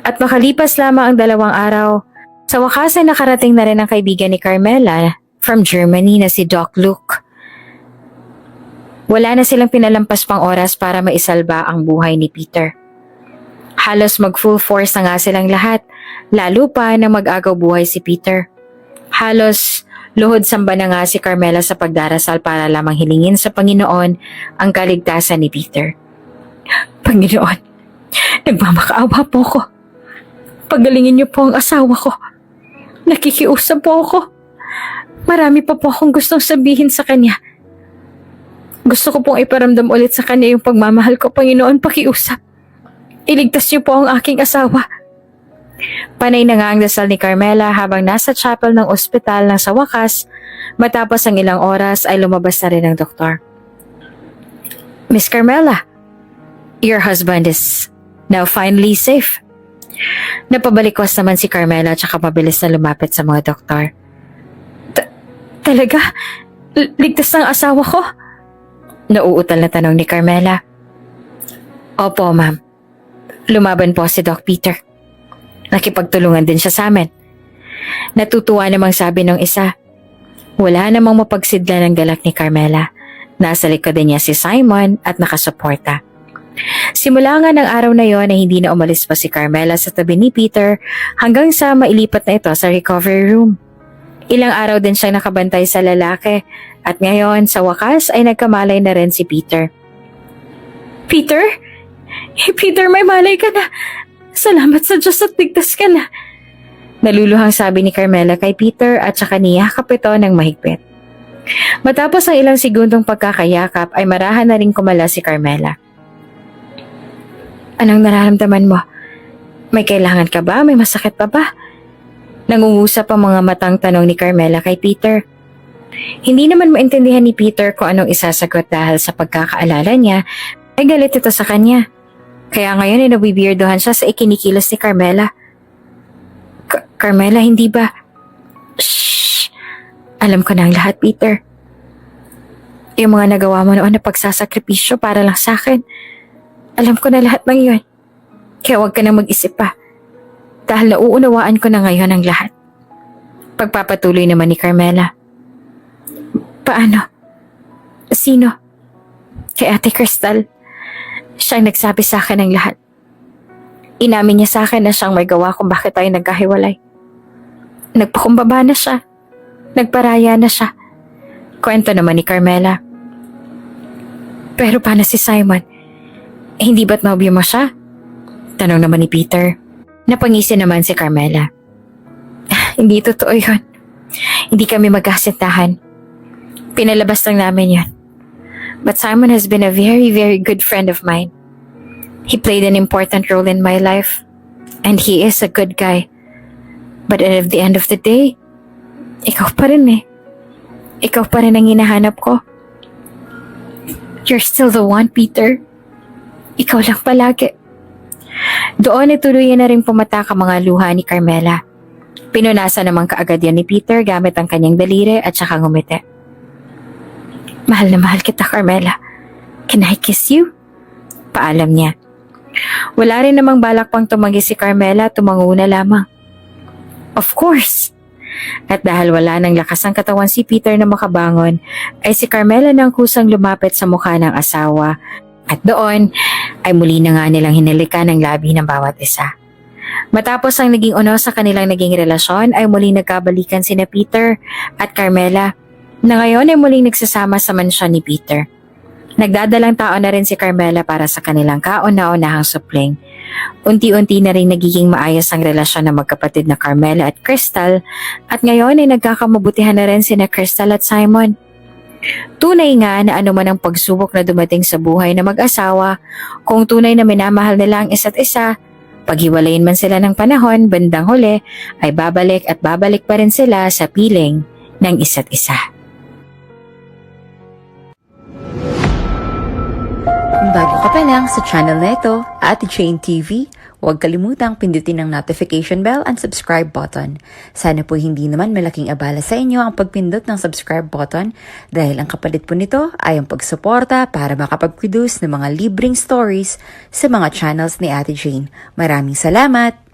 At makalipas lamang ang 2 araw, Sa wakas ay nakarating na rin ang kaibigan ni Carmela from Germany na si Doc Luke. Wala na silang pinalampas pang oras para maisalba ang buhay ni Peter. Halos mag-full force na nga silang lahat, lalo pa na mag-agaw buhay si Peter. Halos luhod samba na nga si Carmela sa pagdarasal para lamang hilingin sa Panginoon ang kaligtasan ni Peter. Panginoon, nagmamakaawa po ko. Pagalingin niyo po ang asawa ko. Nakikiusap po ako. Marami pa po akong gustong sabihin sa kanya. Gusto ko pong iparamdam ulit sa kanya yung pagmamahal ko, Panginoon, pakiusap. Iligtas niyo po ang aking asawa. Panay na nga ang dasal ni Carmela habang nasa chapel ng ospital nang sa wakas, matapos ang ilang oras ay lumabas na rin ang doktor. Miss Carmela, your husband is now finally safe. Napabalikwas naman si Carmela at saka mabilis na lumapit sa mga doktor. Talaga? Ligtas ng asawa ko? Nauutal na tanong ni Carmela. Opo, ma'am. Lumaban po si Doc Peter. Nakipagtulungan din siya sa amin. Natutuwa namang sabi ng isa. Wala namang mapagsidla ng galak ni Carmela. Nasa likod niya si Simon at nakasuporta. Simula nga ng araw na yon ay hindi na umalis pa si Carmela sa tabi ni Peter hanggang sa mailipat na ito sa recovery room. Ilang araw din siyang nakabantay sa lalaki at ngayon sa wakas ay nagkamalay na rin si Peter. Peter? Peter, may malay ka na. Salamat sa Diyos at ligtas ka na. Naluluhang sabi ni Carmela kay Peter at saka niyakap ito ng mahigpit. Matapos ang ilang segundong pagkakayakap ay marahan na rin kumala si Carmela. Anong nararamdaman mo? May kailangan ka ba? May masakit pa ba? Nangungusap ang mga matang tanong ni Carmela kay Peter. Hindi naman maintindihan ni Peter kung anong isasagot dahil sa pagkakaalala niya ay galit ito sa kanya. Kaya ngayon ay nabibirdohan siya sa ikinikilos ni Carmela. Carmela, hindi ba? Shh! Alam ko na ang lahat, Peter. Yung mga nagawa mo noon na pagsasakripisyo para lang sa akin. Alam ko na lahat ng iyon. Kaya huwag ka nang mag-isip pa. Dahil nauunawaan ko na ngayon ang lahat. Pagpapatuloy naman ni Carmela. Paano? Sino? Kay Ate Crystal. Siyang nagsabi sa akin ng lahat. Inamin niya sa akin na siyang may gawa kung bakit tayo nagkahiwalay. Nagpakumbaba na siya. Nagparaya na siya. Kwento naman ni Carmela. Pero paano si Simon? Hindi ba't nobyo mo siya? Tanong naman ni Peter. Napangisi naman si Carmela. Hindi totoo yun. Hindi kami magkasintahan. Pinalabas lang namin yun. But Simon has been a very, very good friend of mine. He played an important role in my life. And he is a good guy. But at the end of the day, ikaw pa rin eh. Ikaw pa rin ang hinahanap ko. You're still the one, Peter. Ikaw lang palagi. Doon ay tuluyan na rin pumatak ang mga luha ni Carmela. Pinunasan naman kaagad yan ni Peter gamit ang kanyang daliri at saka ngumiti. Mahal na mahal kita, Carmela. Can I kiss you? Paalam niya. Wala rin namang balak pang tumanggi si Carmela, tumango na lamang. Of course. At dahil wala nang lakas ang katawan si Peter na makabangon, ay si Carmela nang kusang lumapit sa mukha ng asawa. At doon ay muli na nga nilang hinalikan ang labi ng bawat isa. Matapos ang naging uno sa kanilang naging relasyon ay muling nagkabalikan sina Peter at Carmela na ngayon ay muling nagsasama sa mansyon ni Peter. Nagdadalang tao na rin si Carmela para sa kanilang kauna-unahang supling. Unti-unti na rin nagiging maayos ang relasyon ng magkapatid na Carmela at Crystal at ngayon ay nagkakamabutihan na rin sina Crystal at Simon. Tunay nga na anuman ang pagsubok na dumating sa buhay ng mag-asawa, kung tunay na minamahal nila ang isa't isa, paghiwalayin man sila ng panahon, bandang huli ay babalik at babalik pa rin sila sa piling ng isa't isa. Kung bago ka pa lang sa channel na ito, Ate Jane TV, huwag kalimutang pindutin ang notification bell and subscribe button. Sana po hindi naman malaking abala sa inyo ang pagpindot ng subscribe button dahil ang kapalit po nito ay ang pagsuporta para makapag-produce ng mga libreng stories sa mga channels ni Ate Jane. Maraming salamat!